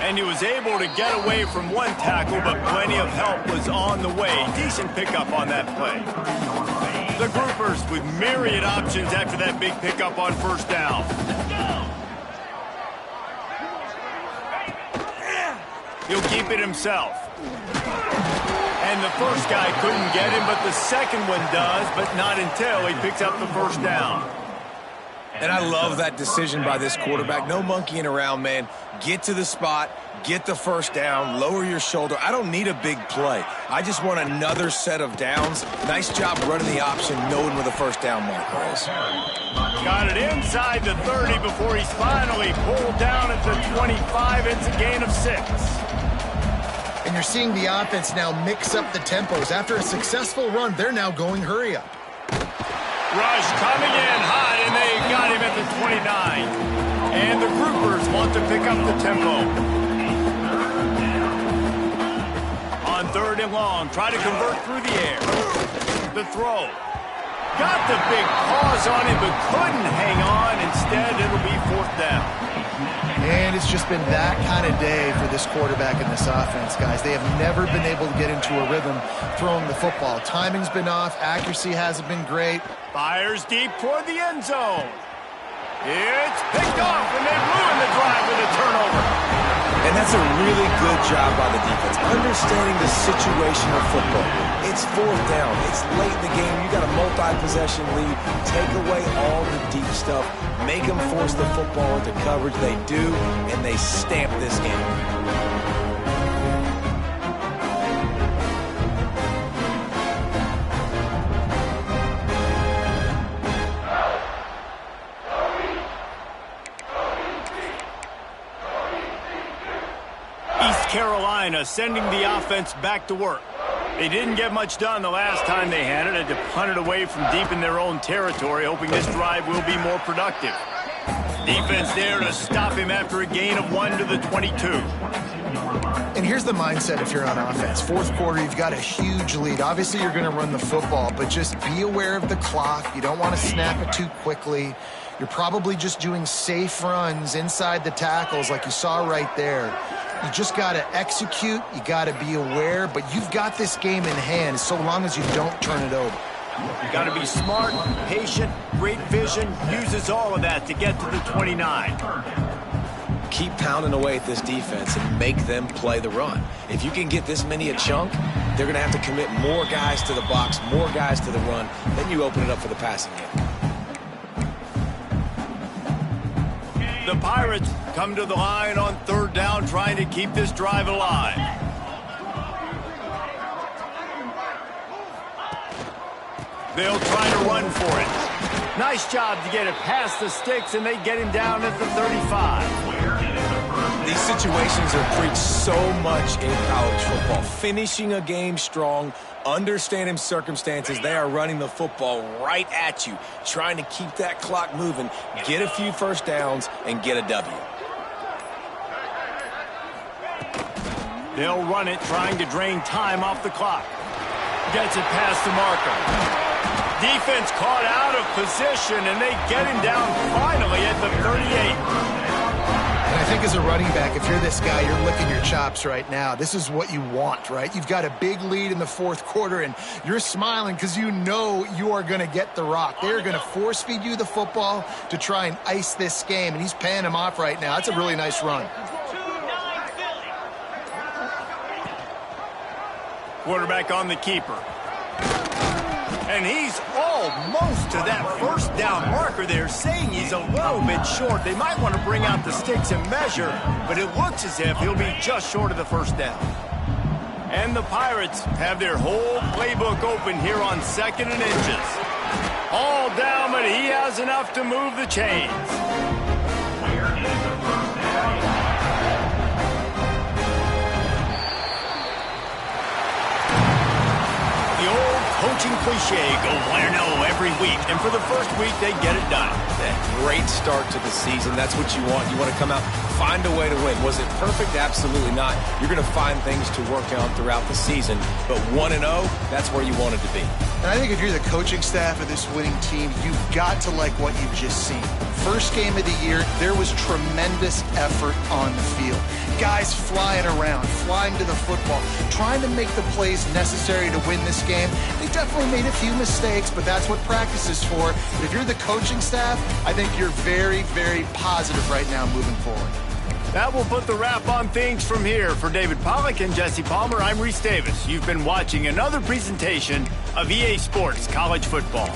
And he was able to get away from one tackle, but plenty of help was on the way. Decent pickup on that play. The groupers with myriad options after that big pickup on first down. He'll keep it himself. And the first guy couldn't get him, but the second one does, but not until he picks up the first down. And I love that decision by this quarterback. No monkeying around, man. Get to the spot, get the first down, lower your shoulder. I don't need a big play. I just want another set of downs. Nice job running the option, knowing where the first down marker is. Got it inside the 30 before he's finally pulled down at the 25. It's a gain of 6. And you're seeing the offense now mix up the tempos. After a successful run, they're now going hurry up. Rush coming in hot, and they got him at the 29. And the groupers want to pick up the tempo. On 3rd and long, try to convert through the air. The throw. Got the big paws on it, but couldn't hang on. Instead, it'll be 4th down. And it's just been that kind of day for this quarterback and this offense, guys. They have never been able to get into a rhythm throwing the football. Timing's been off. Accuracy hasn't been great. Fires deep toward the end zone. It's picked off, and they ruin the drive with a turnover. And that's a really good job by the defense, understanding the situation of football. It's 4th down. It's late in the game. You got a multi-possession lead. Take away all the deep stuff. Make them force the football into coverage. They do, and they stamp this game. Carolina sending the offense back to work. They didn't get much done the last time they had it. Had to punt it away from deep in their own territory, hoping this drive will be more productive. Defense there to stop him after a gain of 1 to the 22. And here's the mindset if you're on offense. 4th quarter, you've got a huge lead. Obviously, you're going to run the football, but just be aware of the clock. You don't want to snap it too quickly. You're probably just doing safe runs inside the tackles like you saw right there. You just got to execute. You got to be aware, but you've got this game in hand so long as you don't turn it over. You got to be smart, patient, great vision, uses all of that to get to the 29. Keep pounding away at this defense and make them play the run. If you can get this many a chunk, they're going to have to commit more guys to the box, more guys to the run. Then you open it up for the passing game. The Pirates come to the line on 3rd down, trying to keep this drive alive. They'll try to run for it. Nice job to get it past the sticks, and they get him down at the 35. These situations are preached so much in college football. Finishing a game strong, understanding circumstances. They are running the football right at you, trying to keep that clock moving, get a few first downs, and get a W. They'll run it, trying to drain time off the clock. Gets it past the marker. Defense caught out of position, and they get him down finally at the 38. And I think as a running back, if you're this guy, you're licking your chops right now. This is what you want, right? You've got a big lead in the 4th quarter, and you're smiling because you know you are going to get the rock. They're going to force feed you the football to try and ice this game, and he's paying him off right now. That's a really nice run. Quarterback on the keeper. And he's almost to that first down marker there, saying he's a little bit short. They might want to bring out the sticks and measure, but it looks as if he'll be just short of the first down. And the Pirates have their whole playbook open here on 2nd and inches. All down, but he has enough to move the chains. coaching cliche, go 1-0 every week, and for the first week, they get it done. That great start to the season. That's what you want. You want to come out, find a way to win. Was it perfect? Absolutely not. You're going to find things to work on throughout the season, but 1-0, that's where you wanted to be. And I think if you're the coaching staff of this winning team, you've got to like what you've just seen. First game of the year, there was tremendous effort on the field. Guys flying around, flying to the football, trying to make the plays necessary to win this game. They definitely made a few mistakes, but that's what practice is for. But if you're the coaching staff, I think you're very, very positive right now moving forward. That will put the wrap on things from here. For David Pollack and Jesse Palmer, I'm Reese Davis. You've been watching another presentation of EA Sports College Football.